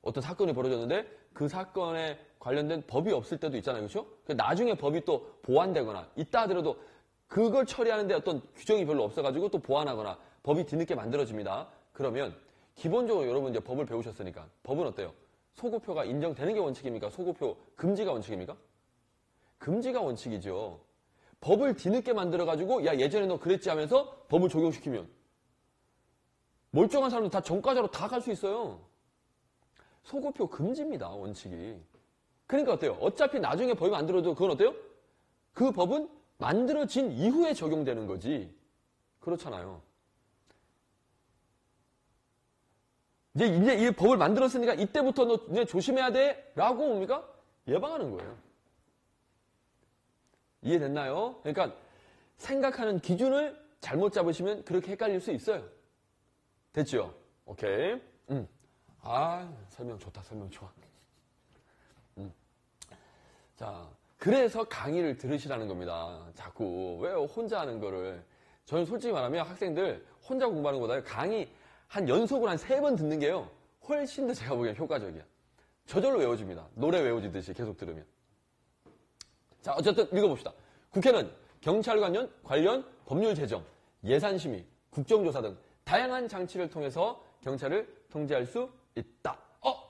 어떤 사건이 벌어졌는데 그 사건에 관련된 법이 없을 때도 있잖아요. 그렇죠? 나중에 법이 또 보완되거나 있다 하더라도 그걸 처리하는데 어떤 규정이 별로 없어가지고 또 보완하거나 법이 뒤늦게 만들어집니다. 그러면 기본적으로 여러분 이제 법을 배우셨으니까 법은 어때요? 소구표가 인정되는 게 원칙입니까? 소구표 금지가 원칙입니까? 금지가 원칙이죠. 법을 뒤늦게 만들어가지고 야 예전에 너 그랬지 하면서 법을 적용시키면 멀쩡한 사람들 다 전과자로 다 갈 수 있어요. 소구표 금지입니다. 원칙이. 그러니까 어때요? 어차피 나중에 법이 만들어도 그건 어때요? 그 법은 만들어진 이후에 적용되는 거지. 그렇잖아요. 이제 이 법을 만들었으니까 이때부터 너 이제 조심해야 돼 라고 뭡니까? 예방하는 거예요. 이해됐나요? 그러니까 생각하는 기준을 잘못 잡으시면 그렇게 헷갈릴 수 있어요. 됐죠? 오케이. 설명 좋다. 설명 좋아. 자, 그래서 강의를 들으시라는 겁니다. 자꾸 왜 혼자 하는 거를. 저는 솔직히 말하면 학생들 혼자 공부하는 것보다 강의 한 연속으로 한 3번 듣는 게요. 훨씬 더 제가 보기엔 효과적이야. 저절로 외워집니다. 노래 외워지듯이 계속 들으면. 자, 어쨌든 읽어봅시다. 국회는 경찰 관련 법률 제정, 예산심의, 국정조사 등 다양한 장치를 통해서 경찰을 통제할 수 있다.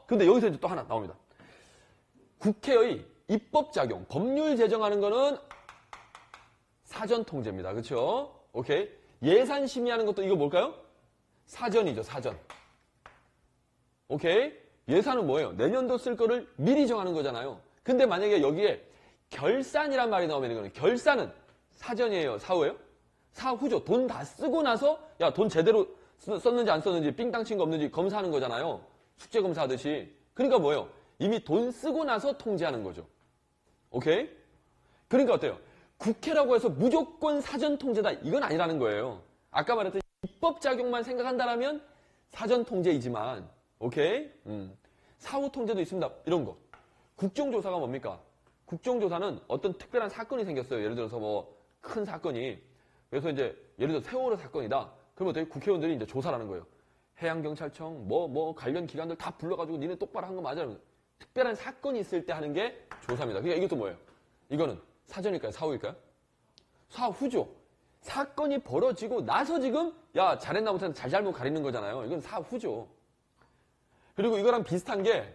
근데 여기서 이제 또 하나 나옵니다. 국회의 입법작용, 법률 제정하는 거는 사전 통제입니다. 그렇죠? 오케이. 예산 심의하는 것도 이거 뭘까요? 사전이죠, 사전. 오케이. 예산은 뭐예요? 내년도 쓸 거를 미리 정하는 거잖아요. 근데 만약에 여기에 결산이란 말이 나오면 이거는 결산은 사전이에요, 사후예요? 사후죠. 돈 다 쓰고 나서 야, 돈 제대로 썼는지 안 썼는지 삥땅 친 거 없는지 검사하는 거잖아요. 숙제 검사하듯이. 그러니까 뭐예요? 이미 돈 쓰고 나서 통제하는 거죠. 오케이? 그러니까 어때요? 국회라고 해서 무조건 사전 통제다. 이건 아니라는 거예요. 아까 말했던 입법작용만 생각한다면 사전 통제이지만, 오케이? 사후 통제도 있습니다. 이런 거. 국정조사가 뭡니까? 국정조사는 어떤 특별한 사건이 생겼어요. 예를 들어서 뭐 큰 사건이. 그래서 이제 예를 들어 세월호 사건이다. 그러면 어떻게 국회의원들이 이제 조사를 하는 거예요. 해양경찰청, 관련 기관들 다 불러가지고 니네 똑바로 한 거 맞아? 특별한 사건이 있을 때 하는 게 조사입니다. 그러니까 이것도 뭐예요? 이거는 사전일까요? 사후일까요? 사후죠. 사건이 벌어지고 나서 지금 야 잘했나 못했나 잘잘못 가리는 거잖아요. 이건 사후죠. 그리고 이거랑 비슷한 게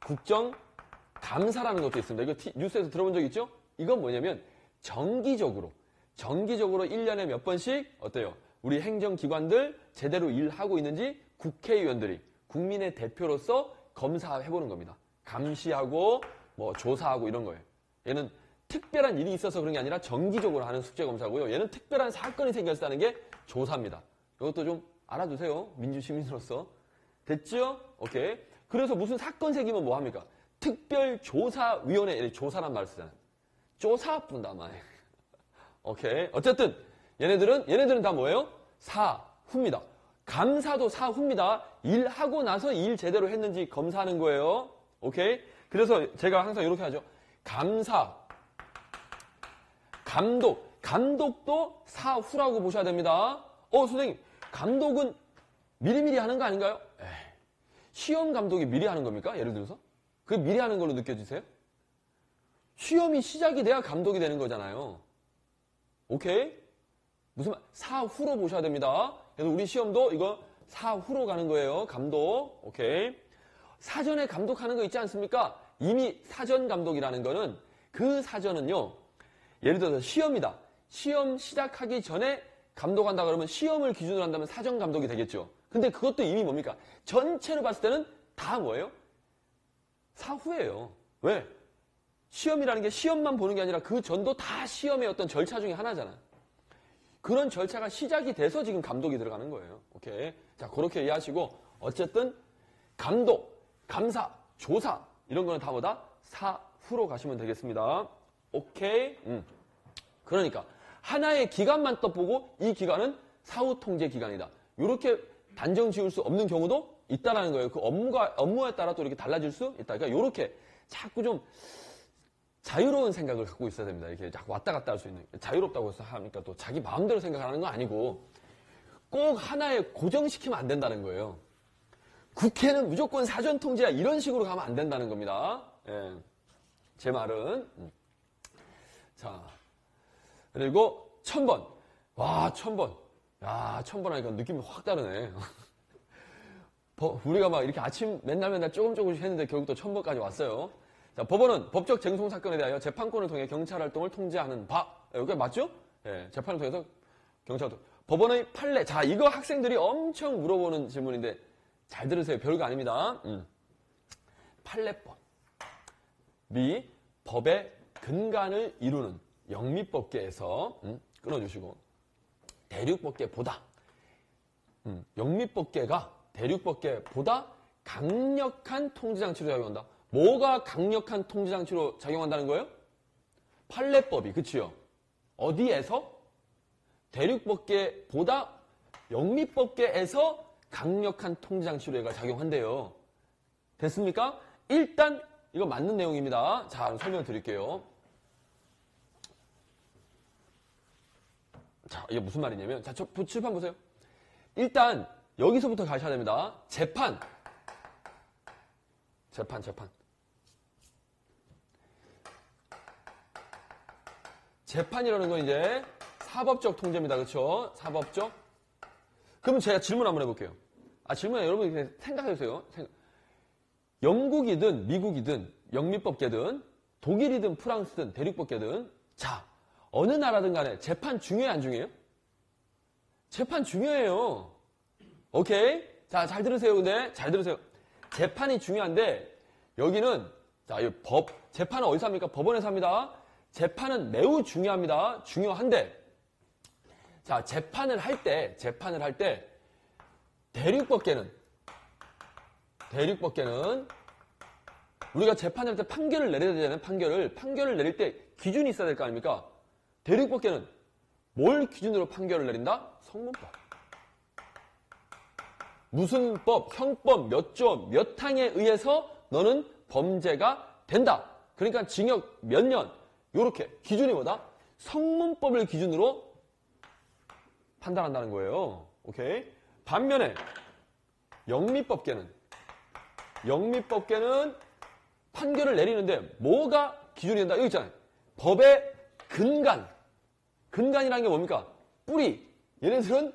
국정감사라는 것도 있습니다. 이거 뉴스에서 들어본 적 있죠? 이건 뭐냐면 정기적으로 1년에 몇 번씩 어때요? 우리 행정기관들 제대로 일하고 있는지 국회의원들이 국민의 대표로서 검사해보는 겁니다. 감시하고 뭐 조사하고 이런 거예요. 얘는 특별한 일이 있어서 그런 게 아니라 정기적으로 하는 숙제검사고요. 얘는 특별한 사건이 생겼을 때 게 조사입니다. 이것도 좀 알아두세요. 민주시민으로서. 됐죠? 오케이. 그래서 무슨 사건 생기면 뭐 합니까? 특별조사위원회, 조사란 말 쓰잖아요. 조사뿐다 말. 오케이. 어쨌든 얘네들은 다 뭐예요? 사후입니다. 감사도 사후입니다. 일하고 나서 일 제대로 했는지 검사하는 거예요. 오케이. 그래서 제가 항상 이렇게 하죠. 감사, 감독도 사후라고 보셔야 됩니다. 선생님, 감독은 미리미리 하는 거 아닌가요? 시험 감독이 미리 하는 겁니까? 예를 들어서? 그게 미리 하는 걸로 느껴지세요? 시험이 시작이 돼야 감독이 되는 거잖아요. 오케이? 무슨 말? 사후로 보셔야 됩니다. 그래서 우리 시험도 이거 사후로 가는 거예요. 감독. 오케이? 사전에 감독하는 거 있지 않습니까? 이미 사전 감독이라는 거는 그 사전은요. 예를 들어서 시험이다. 시험 시작하기 전에 감독한다 그러면 시험을 기준으로 한다면 사전 감독이 되겠죠. 근데 그것도 이미 뭡니까? 전체로 봤을 때는 다 뭐예요? 사후예요. 왜? 시험이라는 게 시험만 보는 게 아니라 그 전도 다 시험의 어떤 절차 중에 하나잖아요. 그런 절차가 시작이 돼서 지금 감독이 들어가는 거예요. 오케이. 자, 그렇게 이해하시고, 어쨌든, 감독, 감사, 조사, 이런 거는 다 뭐다? 사후로 가시면 되겠습니다. 오케이. 그러니까, 하나의 기간만 떠보고, 이 기간은 사후 통제 기간이다. 이렇게 단정 지을 수 없는 경우도 있다라는 거예요. 그 업무에 따라 또 이렇게 달라질 수 있다. 그러니까, 이렇게 자꾸 좀, 자유로운 생각을 갖고 있어야 됩니다. 이렇게 자꾸 왔다 갔다 할 수 있는. 자유롭다고 해서 하니까 또 자기 마음대로 생각하는 건 아니고 꼭 하나에 고정시키면 안 된다는 거예요. 국회는 무조건 사전 통제야. 이런 식으로 가면 안 된다는 겁니다. 예. 제 말은. 자, 그리고 1000번. 와, 1000번. 야, 1000번 하니까 느낌이 확 다르네. 우리가 막 이렇게 아침 맨날 조금씩 했는데 결국 또 1000번까지 왔어요. 자, 법원은 법적 쟁송 사건에 대하여 재판권을 통해 경찰 활동을 통제하는 바. 여기 맞죠? 예, 재판을 통해서 경찰 활동. 법원의 판례. 자, 이거 학생들이 엄청 물어보는 질문인데 잘 들으세요. 별거 아닙니다. 판례법. 미 법의 근간을 이루는 영미법계에서 끊어주시고 대륙법계보다 영미법계가 대륙법계보다 강력한 통제장치로 작용한다. 뭐가 강력한 통제장치로 작용한다는 거예요? 판례법이. 그치요? 어디에서? 대륙법계보다 영미법계에서 강력한 통제장치로 얘가 작용한대요. 됐습니까? 일단 이거 맞는 내용입니다. 자, 설명을 드릴게요. 자, 이게 무슨 말이냐면, 자, 칠판 보세요. 일단 여기서부터 가셔야 됩니다. 재판. 재판이라는 건 이제 사법적 통제입니다. 그렇죠? 사법적. 그럼 제가 질문 한번 해볼게요. 질문은 여러분 그냥 생각해보세요. 영국이든 미국이든 영미법계든 독일이든 프랑스든 대륙법계든 자, 어느 나라든 간에 재판 중요해 안 중요해요? 재판 중요해요. 오케이? 자, 잘 들으세요. 근데 잘 들으세요. 재판이 중요한데 여기는 자, 이 재판은 어디서 합니까? 법원에서 합니다. 재판은 매우 중요합니다. 중요한데 자, 재판을 할 때 대륙법계는 우리가 재판할 때 판결을 내려야 되잖아요. 판결을 내릴 때 기준이 있어야 될 거 아닙니까? 대륙법계는 뭘 기준으로 판결을 내린다? 성문법. 무슨 법, 형법, 몇 조, 몇 항에 의해서 너는 범죄가 된다. 그러니까 징역 몇 년. 요렇게 기준이 뭐다? 성문법을 기준으로 판단한다는 거예요. 오케이? 반면에 영미법계는 판결을 내리는데 뭐가 기준이 된다? 여기 있잖아요. 법의 근간이라는 게 뭡니까? 뿌리. 얘네들은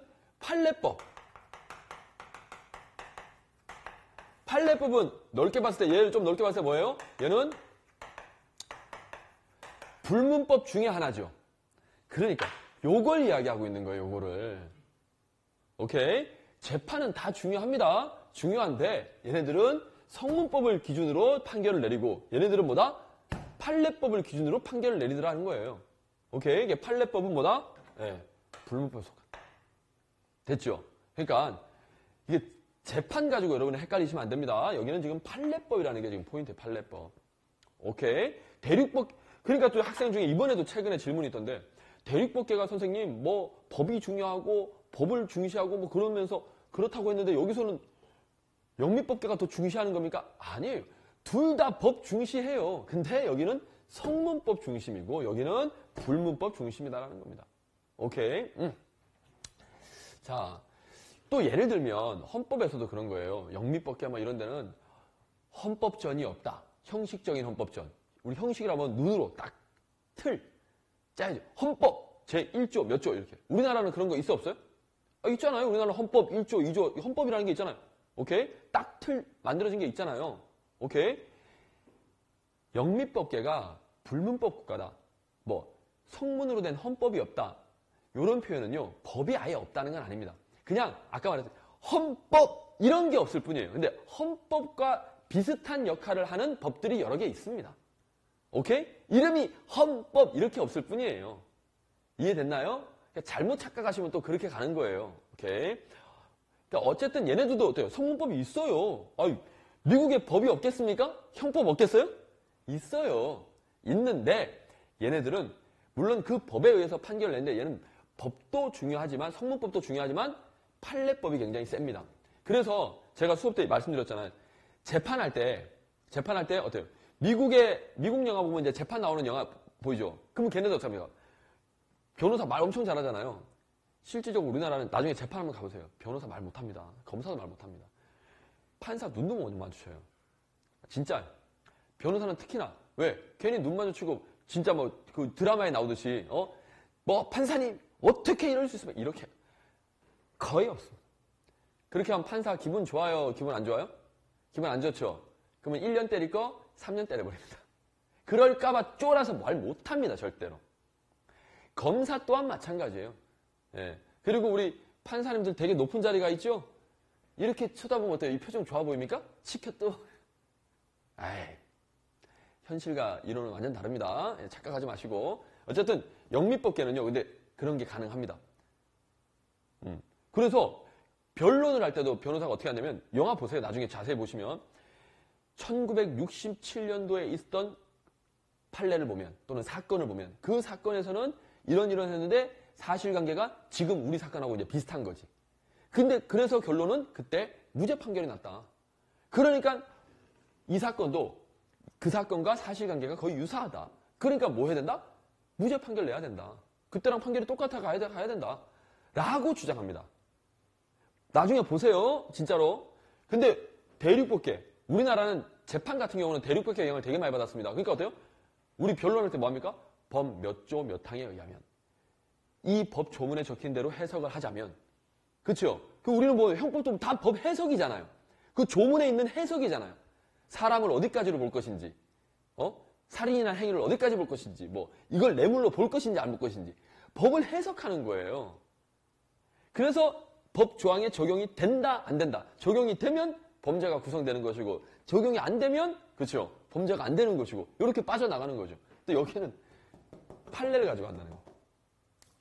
판례법은 넓게 봤을 때 얘를 좀 넓게 봤을 때 뭐예요? 얘는 불문법 중에 하나죠. 그러니까 요걸 이야기하고 있는 거예요. 요거를. 오케이? 재판은 다 중요합니다. 중요한데 얘네들은 성문법을 기준으로 판결을 내리고 얘네들은 뭐다? 판례법을 기준으로 판결을 내리더라는 거예요. 오케이? 이게 판례법은 뭐다? 네, 불문법에 속한다. 됐죠? 그러니까 이게 재판 가지고 여러분이 헷갈리시면 안 됩니다. 여기는 지금 판례법이라는 게 지금 포인트예요. 판례법. 오케이? 대륙법. 그러니까 또 학생 중에 이번에도 최근에 질문이 있던데 대륙법계가 선생님 뭐 법이 중요하고 법을 중시하고 뭐 그러면서 그렇다고 했는데 여기서는 영미법계가 더 중시하는 겁니까? 아니에요. 둘 다 법 중시해요. 근데 여기는 성문법 중심이고 여기는 불문법 중심이다라는 겁니다. 오케이? 자, 또 예를 들면 헌법에서도 그런 거예요. 영미법계 뭐 이런 데는 헌법전이 없다. 형식적인 헌법전. 우리 형식이라면 눈으로 딱 틀 짜야죠. 헌법 제1조 몇 조 이렇게. 우리나라는 그런 거 있어 없어요? 있잖아요. 우리나라 헌법 1조, 2조 헌법이라는 게 있잖아요. 오케이? 딱 틀 만들어진 게 있잖아요. 오케이? 영미법계가 불문법 국가다. 뭐 성문으로 된 헌법이 없다. 이런 표현은요. 법이 아예 없다는 건 아닙니다. 그냥 아까 말했듯이 헌법 이런 게 없을 뿐이에요. 근데 헌법과 비슷한 역할을 하는 법들이 여러 개 있습니다. 오케이? 이름이 헌법 이렇게 없을 뿐이에요. 이해됐나요? 그러니까 잘못 착각하시면 또 그렇게 가는 거예요. 오케이? 그러니까 어쨌든 얘네들도 어때요? 성문법이 있어요. 미국에 법이 없겠습니까? 형법 없겠어요? 있어요. 있는데 얘네들은 물론 그 법에 의해서 판결을 내는데 얘는 법도 중요하지만 성문법도 중요하지만 판례법이 굉장히 셉니다. 그래서 제가 수업 때 말씀드렸잖아요. 재판할 때 어때요? 미국 영화 보면 이제 재판 나오는 영화 보이죠? 그러면 걔네들 어떻게 합니까? 변호사 말 엄청 잘하잖아요. 실질적으로 우리나라는 나중에 재판 한번 가보세요. 변호사 말 못합니다. 검사도 말 못합니다. 판사 눈도 못 마주쳐요. 진짜. 변호사는 특히나. 왜? 괜히 눈 마주치고 진짜 뭐 그 드라마에 나오듯이 뭐 판사님 어떻게 이럴 수 있으면 이렇게 거의 없습니다. 그렇게 하면 판사 기분 좋아요? 기분 안 좋아요? 기분 안 좋죠? 그러면 1년 때릴 거 3년 때려버립니다. 그럴까봐 쫄아서 말 못합니다. 절대로. 검사 또한 마찬가지예요. 예. 그리고 우리 판사님들 되게 높은 자리가 있죠? 이렇게 쳐다보면 어때요? 이 표정 좋아 보입니까? 치켜 또. 아이, 현실과 이론은 완전 다릅니다. 예, 착각하지 마시고. 어쨌든 영미법계는요. 근데 그런 게 가능합니다. 그래서 변론을 할 때도 변호사가 어떻게 하냐면 영화 보세요. 나중에 자세히 보시면 1967년도에 있었던 판례를 보면 또는 사건을 보면 그 사건에서는 이런 했는데 사실관계가 지금 우리 사건하고 이제 비슷한 거지. 근데 그래서 결론은 그때 무죄 판결이 났다. 그러니까 이 사건도 그 사건과 사실관계가 거의 유사하다. 그러니까 뭐 해야 된다? 무죄 판결 내야 된다. 그때랑 판결이 똑같아 가야 된다. 라고 주장합니다. 나중에 보세요. 진짜로. 근데 대륙법계, 우리나라는 재판 같은 경우는 대륙법계 영향을 되게 많이 받았습니다. 그러니까 어때요? 우리 변론할 때 뭐합니까? 법 몇 조 몇 항에 의하면 이 법 조문에 적힌 대로 해석을 하자면 그렇죠? 그 우리는 뭐 형법도 다 법 해석이잖아요. 그 조문에 있는 해석이잖아요. 사람을 어디까지로 볼 것인지, 살인이나 행위를 어디까지 볼 것인지, 뭐 이걸 뇌물로 볼 것인지 안 볼 것인지 법을 해석하는 거예요. 그래서 법 조항에 적용이 된다 안 된다. 적용이 되면 범죄가 구성되는 것이고 적용이 안 되면 그렇죠. 범죄가 안 되는 것이고 이렇게 빠져나가는 거죠. 또 여기는 판례를 가지고 한다는 거.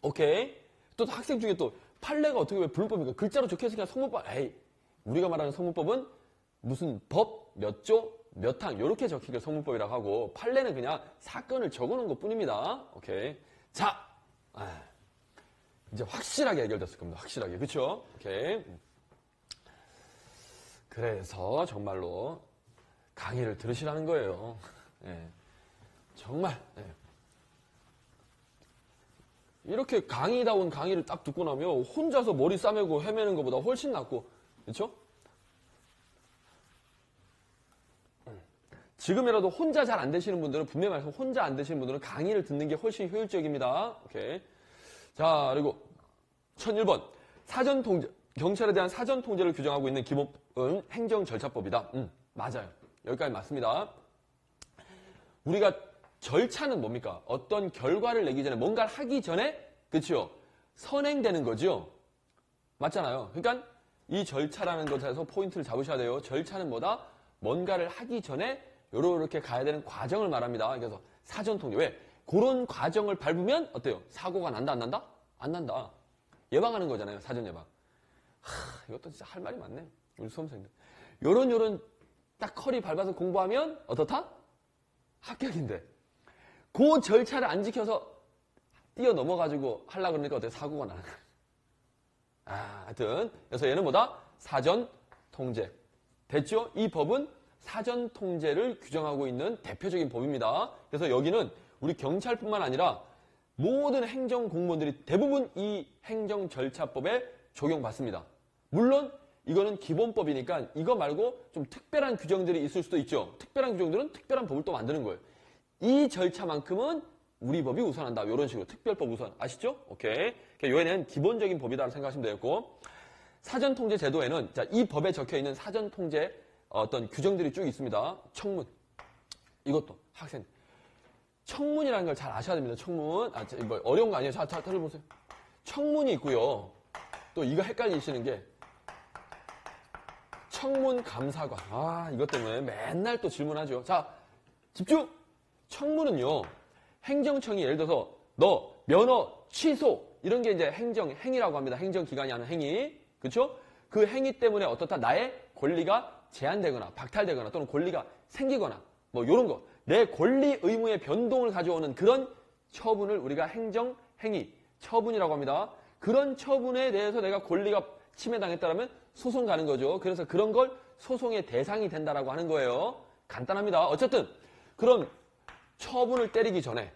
오케이. 또 학생 중에 또 판례가 어떻게 왜 불문법입니까? 글자로 적혀있으니까 성문법. 에이, 우리가 말하는 성문법은 무슨 법 몇 조 몇 항 이렇게 적힌 게 성문법이라고 하고 판례는 그냥 사건을 적어놓은 것뿐입니다. 오케이. 자, 이제 확실하게 해결됐을 겁니다. 확실하게. 그렇죠? 오케이. 그래서 정말로 강의를 들으시라는 거예요. 예. 정말. 예. 이렇게 강의다운 강의를 딱 듣고 나면 혼자서 머리 싸매고 헤매는 것보다 훨씬 낫고, 그렇죠? 지금이라도 혼자 잘 안 되시는 분들은 분명히 말해서 혼자 안 되시는 분들은 강의를 듣는 게 훨씬 효율적입니다. 오케이. 자, 그리고 1001번 사전 통제, 경찰에 대한 사전 통제를 규정하고 있는 기본법은 행정절차법이다. 맞아요. 여기까지 맞습니다. 우리가 절차는 뭡니까? 어떤 결과를 내기 전에 뭔가를 하기 전에 그렇죠? 선행되는 거죠. 맞잖아요. 그러니까 이 절차라는 것에서 포인트를 잡으셔야 돼요. 절차는 뭐다? 뭔가를 하기 전에 이렇게 가야 되는 과정을 말합니다. 그래서 사전 통제. 왜? 그런 과정을 밟으면 어때요? 사고가 난다 안 난다? 안 난다. 예방하는 거잖아요. 사전 예방. 이것도 진짜 할 말이 많네. 우리 수험생들. 요런 딱 커리 밟아서 공부하면 어떻다? 합격인데. 그 절차를 안 지켜서 뛰어넘어가지고 하려고 그러니까 어때요? 사고가 나는 거예요. 하여튼. 그래서 얘는 뭐다? 사전 통제. 됐죠? 이 법은 사전 통제를 규정하고 있는 대표적인 법입니다. 그래서 여기는 우리 경찰뿐만 아니라 모든 행정 공무원들이 대부분 이 행정절차법에 적용받습니다. 물론 이거는 기본법이니까 이거 말고 좀 특별한 규정들이 있을 수도 있죠. 특별한 규정들은 특별한 법을 또 만드는 거예요. 이 절차만큼은 우리 법이 우선한다. 이런 식으로 특별법 우선. 아시죠? 오케이. 얘는 기본적인 법이다라고 생각하시면 되겠고 사전 통제 제도에는 자, 이 법에 적혀 있는 사전 통제 어떤 규정들이 쭉 있습니다. 청문. 이것도 학생. 청문이라는 걸 잘 아셔야 됩니다. 청문. 뭐 어려운 거 아니에요. 자, 들어보세요. 청문이 있고요. 또 이거 헷갈리시는 게 청문 감사관. 이것 때문에 맨날 또 질문하죠. 자, 집중. 청문은요. 행정청이 예를 들어서 너 면허 취소 이런 게 이제 행위라고 합니다. 행정기관이 하는 행위. 그렇죠? 그 행위 때문에 어떻다 나의 권리가 제한되거나 박탈되거나 또는 권리가 생기거나 뭐 이런 거. 내 권리 의무의 변동을 가져오는 그런 처분을 우리가 행정행위 처분이라고 합니다. 그런 처분에 대해서 내가 권리가 침해당했다면 소송 가는 거죠. 그래서 그런 걸 소송의 대상이 된다라고 하는 거예요. 간단합니다. 어쨌든 그런 처분을 때리기 전에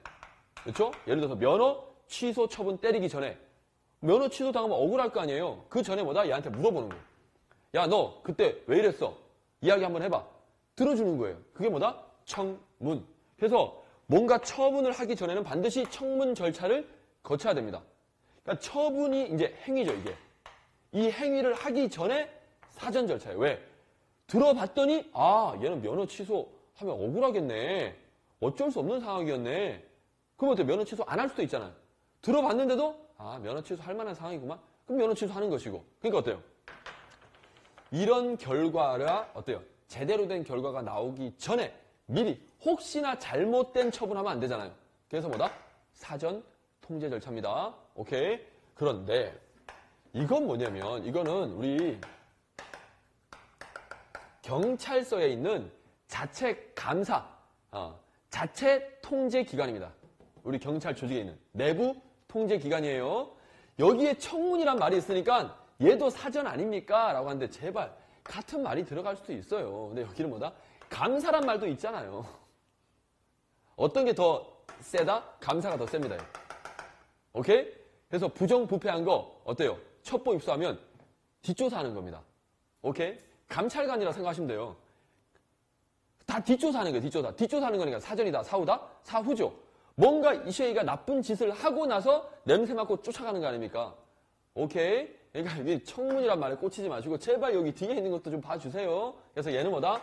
그렇죠? 예를 들어서 면허 취소 처분 때리기 전에 면허 취소 당하면 억울할 거 아니에요. 그 전에 뭐다? 얘한테 물어보는 거예요. 야, 너 그때 왜 이랬어? 이야기 한번 해봐. 들어주는 거예요. 그게 뭐다? 청문. 그래서 뭔가 처분을 하기 전에는 반드시 청문 절차를 거쳐야 됩니다. 그러니까 처분이 이제 행위죠, 이게. 이 행위를 하기 전에 사전 절차예요. 왜? 들어봤더니 아, 얘는 면허 취소하면 억울하겠네. 어쩔 수 없는 상황이었네. 그럼 어때? 면허 취소 안 할 수도 있잖아요. 들어봤는데도 아, 면허 취소할 만한 상황이구만. 그럼 면허 취소하는 것이고. 그러니까 어때요? 이런 결과가 어때요? 제대로 된 결과가 나오기 전에 미리 혹시나 잘못된 처분하면 안 되잖아요. 그래서 뭐다? 사전 통제 절차입니다. 오케이? 그런데 이건 뭐냐면 이거는 우리 경찰서에 있는 자체 감사, 자체 통제 기관입니다. 우리 경찰 조직에 있는 내부 통제 기관이에요. 여기에 청문이란 말이 있으니까 얘도 사전 아닙니까? 라고 하는데 제발 같은 말이 들어갈 수도 있어요. 근데 여기는 뭐다? 감사란 말도 있잖아요. 어떤 게 더 세다? 감사가 더 셉니다. 오케이? 그래서 부정부패한 거 어때요? 첩보 입수하면 뒷조사하는 겁니다. 오케이? 감찰관이라 생각하시면 돼요. 다 뒷조사하는 거예요. 뒷조사. 뒷조사하는 거니까 사전이다, 사후다? 사후죠. 뭔가 이시애가 나쁜 짓을 하고 나서 냄새 맡고 쫓아가는 거 아닙니까? 오케이? 그러니까 이게 청문이란 말에 꽂히지 마시고 제발 여기 뒤에 있는 것도 좀 봐주세요. 그래서 얘는 뭐다?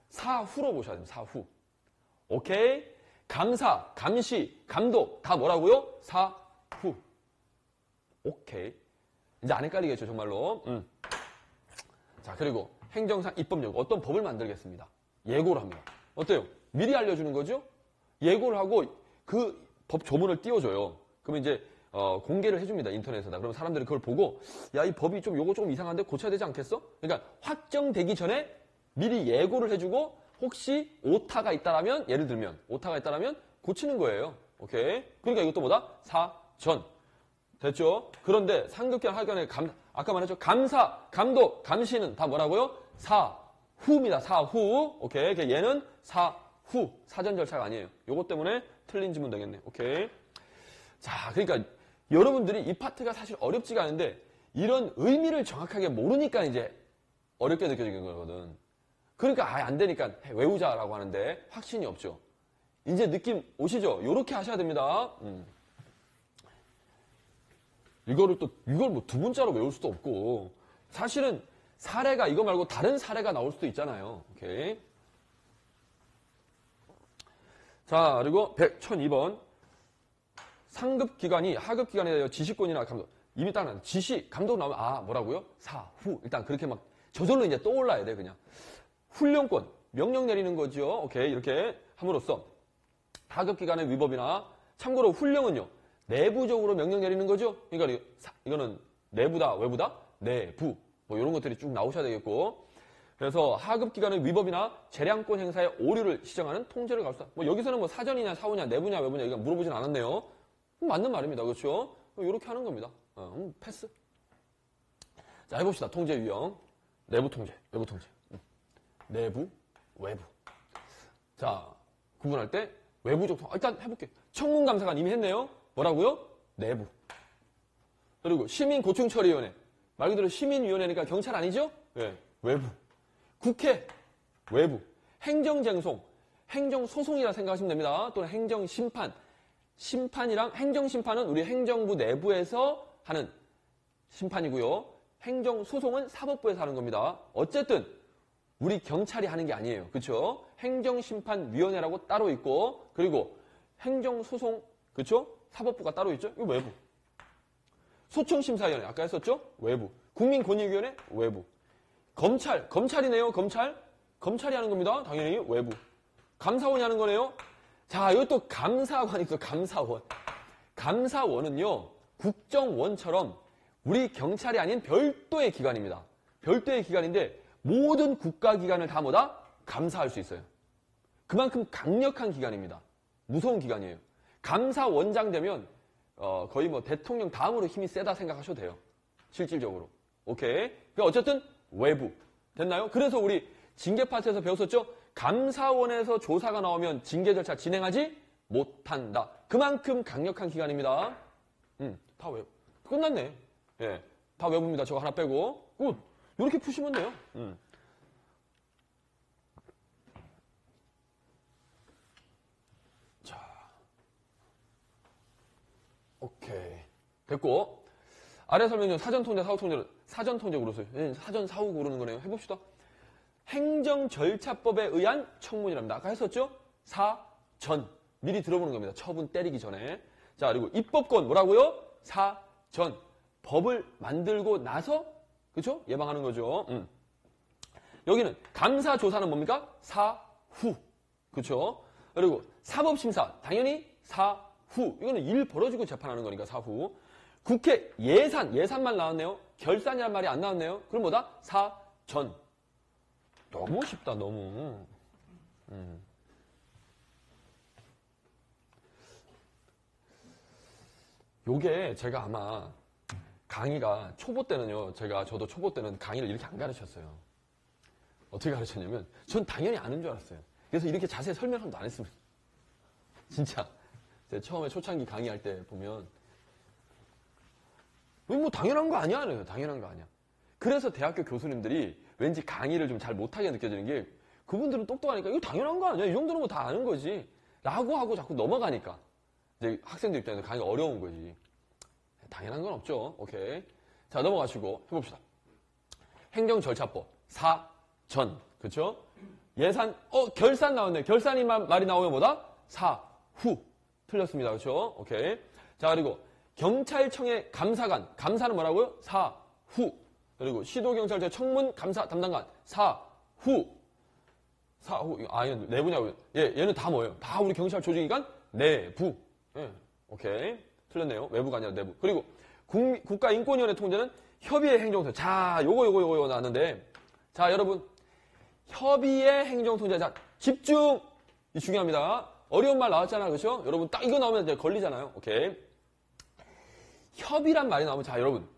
사후로 보셔야 됩니다. 사후. 오케이? 감사, 감시, 감독 다 뭐라고요? 사후. 오케이. 이제 안 헷갈리겠죠, 정말로. 자, 그리고 행정상 입법력 어떤 법을 만들겠습니다. 예고를 합니다. 어때요? 미리 알려주는 거죠? 예고를 하고 그 법 조문을 띄워줘요. 그러면 이제 공개를 해줍니다. 인터넷에다. 그럼 사람들이 그걸 보고 야, 이 법이 좀 요거 조금 이상한데 고쳐야 되지 않겠어? 그러니까 확정되기 전에 미리 예고를 해주고 혹시 오타가 있다라면 예를 들면 오타가 있다라면 고치는 거예요. 오케이? 그러니까 이것도 뭐다? 사전. 됐죠? 그런데 상급기관 하견의 아까 말했죠? 감사, 감독, 감시는 다 뭐라고요? 사후입니다. 사후. 오케이? 얘는 사후. 사전 절차가 아니에요. 요것 때문에 틀린 지문 되겠네. 오케이? 자, 그러니까 여러분들이 이 파트가 사실 어렵지가 않은데 이런 의미를 정확하게 모르니까 이제 어렵게 느껴지는 거거든. 그러니까 아예 안 되니까 외우자라고 하는데 확신이 없죠. 이제 느낌 오시죠? 요렇게 하셔야 됩니다. 이걸 뭐 두 문자로 외울 수도 없고 사실은 사례가 이거 말고 다른 사례가 나올 수도 있잖아요. 오케이. 자, 그리고 1002번. 상급 기관이 하급 기관에 대하여 지시권이나 감독 이미 따는 지시, 감독 나오면 아, 뭐라고요? 사후. 일단 그렇게 막 저절로 이제 떠올라야 돼, 그냥. 훈련권, 명령 내리는 거죠. 오케이. 이렇게 함으로써 하급 기관의 위법이나 참고로 훈령은요. 내부적으로 명령 내리는 거죠. 그러니까 이거는 내부다, 외부다? 내부. 뭐 이런 것들이 쭉 나오셔야 되겠고. 그래서 하급 기관의 위법이나 재량권 행사의 오류를 시정하는 통제를 가수다. 뭐 여기서는 뭐 사전이냐, 사후냐, 내부냐, 외부냐 이거 물어보진 않았네요. 맞는 말입니다. 그렇죠? 이렇게 하는 겁니다. 패스. 자, 해봅시다. 통제 유형. 내부 통제, 외부 통제. 내부, 외부. 자, 구분할 때 외부적 통제. 일단 해볼게. 청문감사관 이미 했네요. 뭐라고요? 내부. 그리고 시민고충처리위원회. 말 그대로 시민위원회니까 경찰 아니죠? 네, 외부. 국회, 외부. 행정쟁송, 행정소송이라 생각하시면 됩니다. 또는 행정심판. 심판이랑 행정심판은 우리 행정부 내부에서 하는 심판이고요. 행정소송은 사법부에서 하는 겁니다. 어쨌든 우리 경찰이 하는 게 아니에요. 그렇죠? 행정심판위원회라고 따로 있고 그리고 행정소송, 그렇죠? 사법부가 따로 있죠? 이거 외부. 소청심사위원회 아까 했었죠? 외부. 국민권익위원회 외부. 검찰이네요. 검찰이 하는 겁니다. 당연히 외부. 감사원이 하는 거네요. 자, 이것도 감사관이 있어. 감사원. 감사원은요. 국정원처럼 우리 경찰이 아닌 별도의 기관입니다. 별도의 기관인데 모든 국가기관을 다 뭐다? 감사할 수 있어요. 그만큼 강력한 기관입니다. 무서운 기관이에요. 감사원장 되면 거의 뭐 대통령 다음으로 힘이 세다 생각하셔도 돼요. 실질적으로. 오케이. 그러니까 어쨌든 외부. 됐나요? 그래서 우리 징계 파트에서 배웠었죠? 감사원에서 조사가 나오면 징계 절차 진행하지 못한다. 그만큼 강력한 기관입니다. 다 외부. 끝났네. 예. 다 외부입니다. 저거 하나 빼고. 굿. 이렇게 푸시면 돼요. 오케이. 됐고. 아래 설명 중 사전통제, 사후통제를 사전통제로 사전, 사후 고르는 거네요. 해봅시다. 행정절차법에 의한 청문이랍니다. 아까 했었죠? 사전. 미리 들어보는 겁니다. 처분 때리기 전에. 자, 그리고 입법권 뭐라고요? 사전. 법을 만들고 나서, 그쵸? 예방하는 거죠. 여기는 감사조사는 뭡니까? 사후. 그쵸? 그리고 사법심사. 당연히 사후. 이거는 일 벌어지고 재판하는 거니까 사후. 국회 예산만 나왔네요. 결산이란 말이 안 나왔네요. 그럼 뭐다? 사전. 너무 쉽다, 너무. 요게 제가 아마 강의가 초보 때는요, 저도 초보 때는 강의를 이렇게 안 가르쳤어요. 어떻게 가르쳤냐면, 전 당연히 아는 줄 알았어요. 그래서 이렇게 자세히 설명도 안 했습니다. 진짜. 제가 처음에 초창기 강의할 때 보면, 뭐 당연한 거 아니야? 당연한 거 아니야. 그래서 대학교 교수님들이 왠지 강의를 좀 잘 못하게 느껴지는 게, 그분들은 똑똑하니까 이거 당연한 거 아니야? 이 정도는 뭐 다 아는 거지. 라고 하고 자꾸 넘어가니까. 이제 학생들 입장에서 강의가 어려운 거지. 당연한 건 없죠. 오케이. 자, 넘어가시고 해봅시다. 행정절차법. 사전. 그쵸? 예산, 결산 나왔네. 결산이 말이 나오면 뭐다? 사후. 틀렸습니다. 그쵸? 오케이. 자, 그리고 경찰청의 감사관. 감사는 뭐라고요? 사후. 그리고 시도경찰청 청문 감사 담당관. 사후. 얘는 내부냐고요? 예, 얘는 다 뭐예요? 다 우리 경찰 조직기관 내부. 예, 오케이. 틀렸네요. 외부가 아니라 내부. 그리고 국가인권위원회 통제는 협의의 행정통제. 자, 요거 나왔는데. 자, 여러분. 협의의 행정통제. 자, 집중! 이 중요합니다. 어려운 말 나왔잖아. 그렇죠? 여러분, 딱 이거 나오면 이제 걸리잖아요. 오케이. 협의란 말이 나오면, 자, 여러분.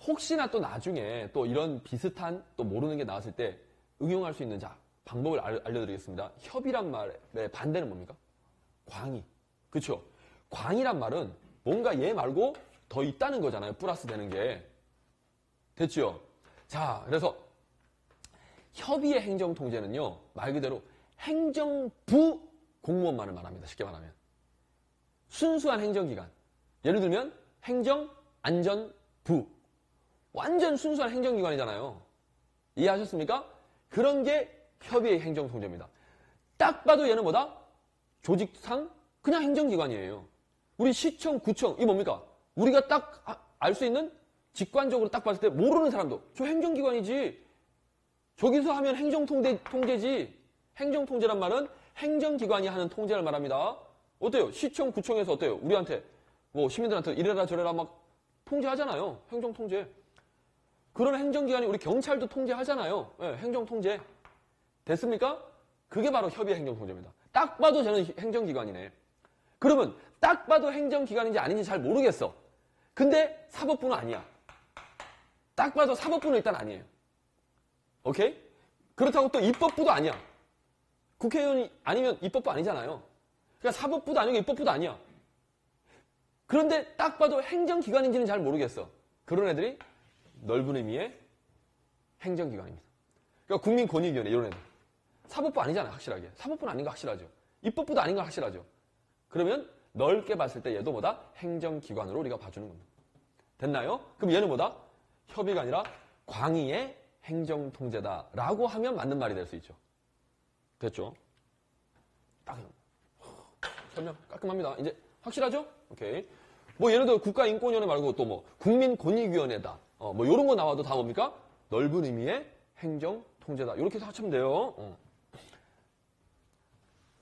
혹시나 또 나중에 또 이런 비슷한 또 모르는 게 나왔을 때 응용할 수 있는 방법을 알려드리겠습니다. 협의란 말의 반대는 뭡니까? 광의. 그렇죠? 광의란 말은 뭔가 얘 말고 더 있다는 거잖아요. 플러스 되는 게. 됐죠? 자, 그래서 협의의 행정통제는요. 말 그대로 행정부 공무원만을 말합니다. 쉽게 말하면. 순수한 행정기관. 예를 들면 행정안전부. 완전 순수한 행정기관이잖아요. 이해하셨습니까? 그런 게 협의의 행정통제입니다. 딱 봐도 얘는 뭐다? 조직상 그냥 행정기관이에요. 우리 시청, 구청, 이 뭡니까? 우리가 딱 알 수 있는 직관적으로 딱 봤을 때 모르는 사람도 저 행정기관이지. 저기서 하면 행정통제지. 행정통제란 말은 행정기관이 하는 통제를 말합니다. 어때요? 시청, 구청에서 어때요? 우리한테 뭐 시민들한테 이래라 저래라 막 통제하잖아요. 행정통제. 그런 행정기관이 우리 경찰도 통제하잖아요. 네, 행정통제. 됐습니까? 그게 바로 협의의 행정통제입니다. 딱 봐도 저는 행정기관이네. 그러면 딱 봐도 행정기관인지 아닌지 잘 모르겠어. 근데 사법부는 아니야. 딱 봐도 사법부는 일단 아니에요. 오케이? 그렇다고 또 입법부도 아니야. 국회의원이 아니면 입법부 아니잖아요. 그러니까 사법부도 아니고 입법부도 아니야. 그런데 딱 봐도 행정기관인지는 잘 모르겠어. 그런 애들이 넓은 의미의 행정기관입니다. 그러니까 국민권익위원회 이런 애들. 사법부 아니잖아요. 확실하게. 사법부는 아닌 거 확실하죠. 입법부도 아닌 거 확실하죠. 그러면 넓게 봤을 때 얘도 뭐다? 행정기관으로 우리가 봐주는 겁니다. 됐나요? 그럼 얘는 뭐다? 협의가 아니라 광의의 행정통제다라고 하면 맞는 말이 될 수 있죠. 됐죠? 딱 설명 깔끔합니다. 이제 확실하죠? 오케이. 뭐 예를 들어 국가인권위원회 말고 또 뭐 국민권익위원회다. 뭐 이런 거 나와도 다 뭡니까? 넓은 의미의 행정통제다. 이렇게 해서 하시면 돼요.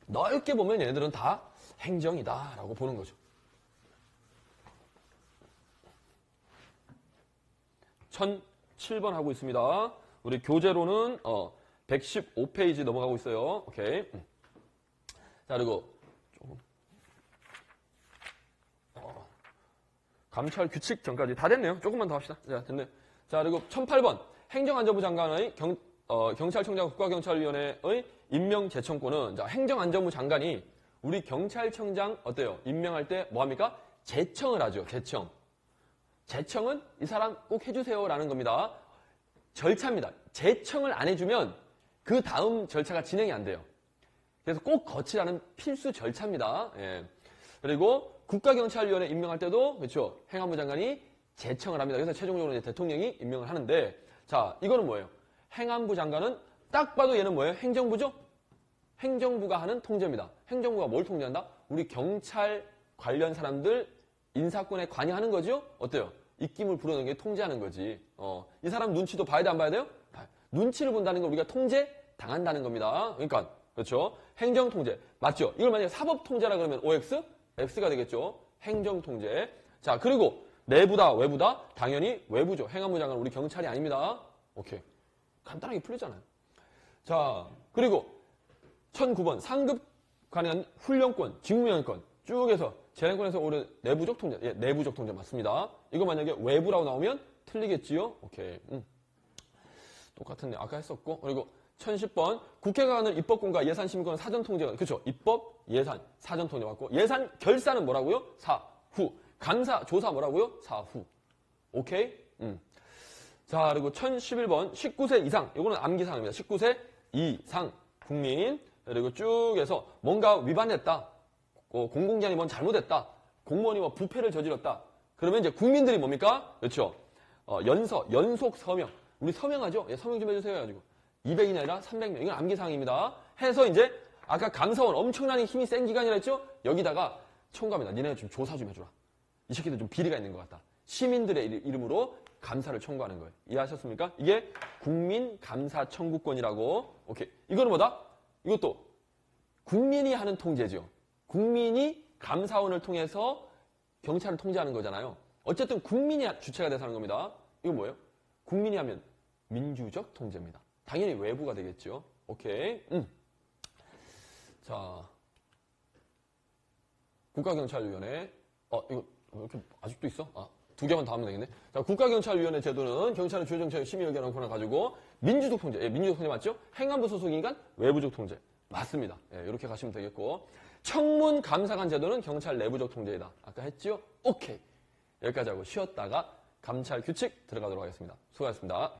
넓게 보면 얘네들은 다 행정이다라고 보는 거죠. 1007번 하고 있습니다. 우리 교재로는 115페이지 넘어가고 있어요. 오케이. 자, 그리고 조금 감찰 규칙 전까지 다 됐네요. 조금만 더 합시다. 자, 됐네요. 자, 그리고 1008번 행정안전부 장관의 경찰청장 국가경찰위원회의 임명 제청권은 자, 행정안전부 장관이 우리 경찰청장 어때요? 임명할 때 뭐합니까? 제청을 하죠. 제청. 제청은 이 사람 꼭 해주세요라는 겁니다. 절차입니다. 제청을 안 해주면 그 다음 절차가 진행이 안 돼요. 그래서 꼭 거치라는 필수 절차입니다. 예. 그리고 국가경찰위원회 임명할 때도 그렇죠. 행안부 장관이 제청을 합니다. 그래서 최종적으로 이제 대통령이 임명을 하는데 자, 이거는 뭐예요? 행안부 장관은 딱 봐도 얘는 뭐예요? 행정부죠? 행정부가 하는 통제입니다. 행정부가 뭘 통제한다? 우리 경찰 관련 사람들 인사권에 관여하는 거죠? 어때요? 입김을 불어넣는 게 통제하는 거지. 이 사람 눈치도 봐야 돼, 안 봐야 돼요? 눈치를 본다는 건 우리가 통제 당한다는 겁니다. 그러니까 그렇죠? 행정 통제 맞죠? 이걸 만약에 사법 통제라 그러면 OX, X가 되겠죠? 행정 통제. 자, 그리고 내부다, 외부다? 당연히 외부죠. 행안부 장관은 우리 경찰이 아닙니다. 오케이. 간단하게 풀리잖아요. 자, 그리고 1009번 상급 관련 훈련권, 직무연권 쭉 해서 재량권에서 오른 내부적 통제. 예, 내부적 통제 맞습니다. 이거 만약에 외부라고 나오면 틀리겠지요? 오케이. 똑같은데 아까 했었고. 그리고 1010번 국회가 하는 입법권과 예산심의권은 사전통제가 그렇죠. 입법, 예산, 사전통제 맞고 예산 결산은 뭐라고요? 사후. 감사, 조사 뭐라고요? 사후. 오케이? 자, 그리고 1011번 19세 이상. 이거는 암기사항입니다. 19세 이상 국민. 그리고 쭉 해서 뭔가 위반했다. 공공기관이 뭔 잘못했다. 공무원이 뭐 부패를 저질렀다. 그러면 이제 국민들이 뭡니까? 그렇죠. 연속 서명. 우리 서명하죠? 예, 서명 좀 해주세요. 해가지고. 200인이 아니라 300명. 이건 암기사항입니다. 해서 이제 아까 감사원 엄청나게 힘이 센 기관이라 했죠? 여기다가 청구합니다. 니네 좀 조사 좀 해주라. 이 새끼들 좀 비리가 있는 것 같다. 시민들의 이름으로 감사를 청구하는 거예요. 이해하셨습니까? 이게 국민감사 청구권이라고. 오케이. 이거는 뭐다? 이것도 국민이 하는 통제죠. 국민이 감사원을 통해서 경찰을 통제하는 거잖아요. 어쨌든 국민이 주체가 돼서 하는 겁니다. 이건 뭐예요? 국민이 하면 민주적 통제입니다. 당연히 외부가 되겠죠. 오케이. 자, 국가경찰위원회. 이거 이렇게 아직도 있어? 2개만 더 하면 되겠네. 자, 국가경찰위원회 제도는 경찰의 조정처의 심의 의견을 권한 가지고 민주적 통제. 예, 민주적 통제 맞죠? 행안부 소속인간 외부적 통제. 맞습니다. 예, 이렇게 가시면 되겠고. 청문 감사관 제도는 경찰 내부적 통제이다. 아까 했지요? 오케이. 여기까지 하고 쉬었다가 감찰 규칙 들어가도록 하겠습니다. 수고하셨습니다.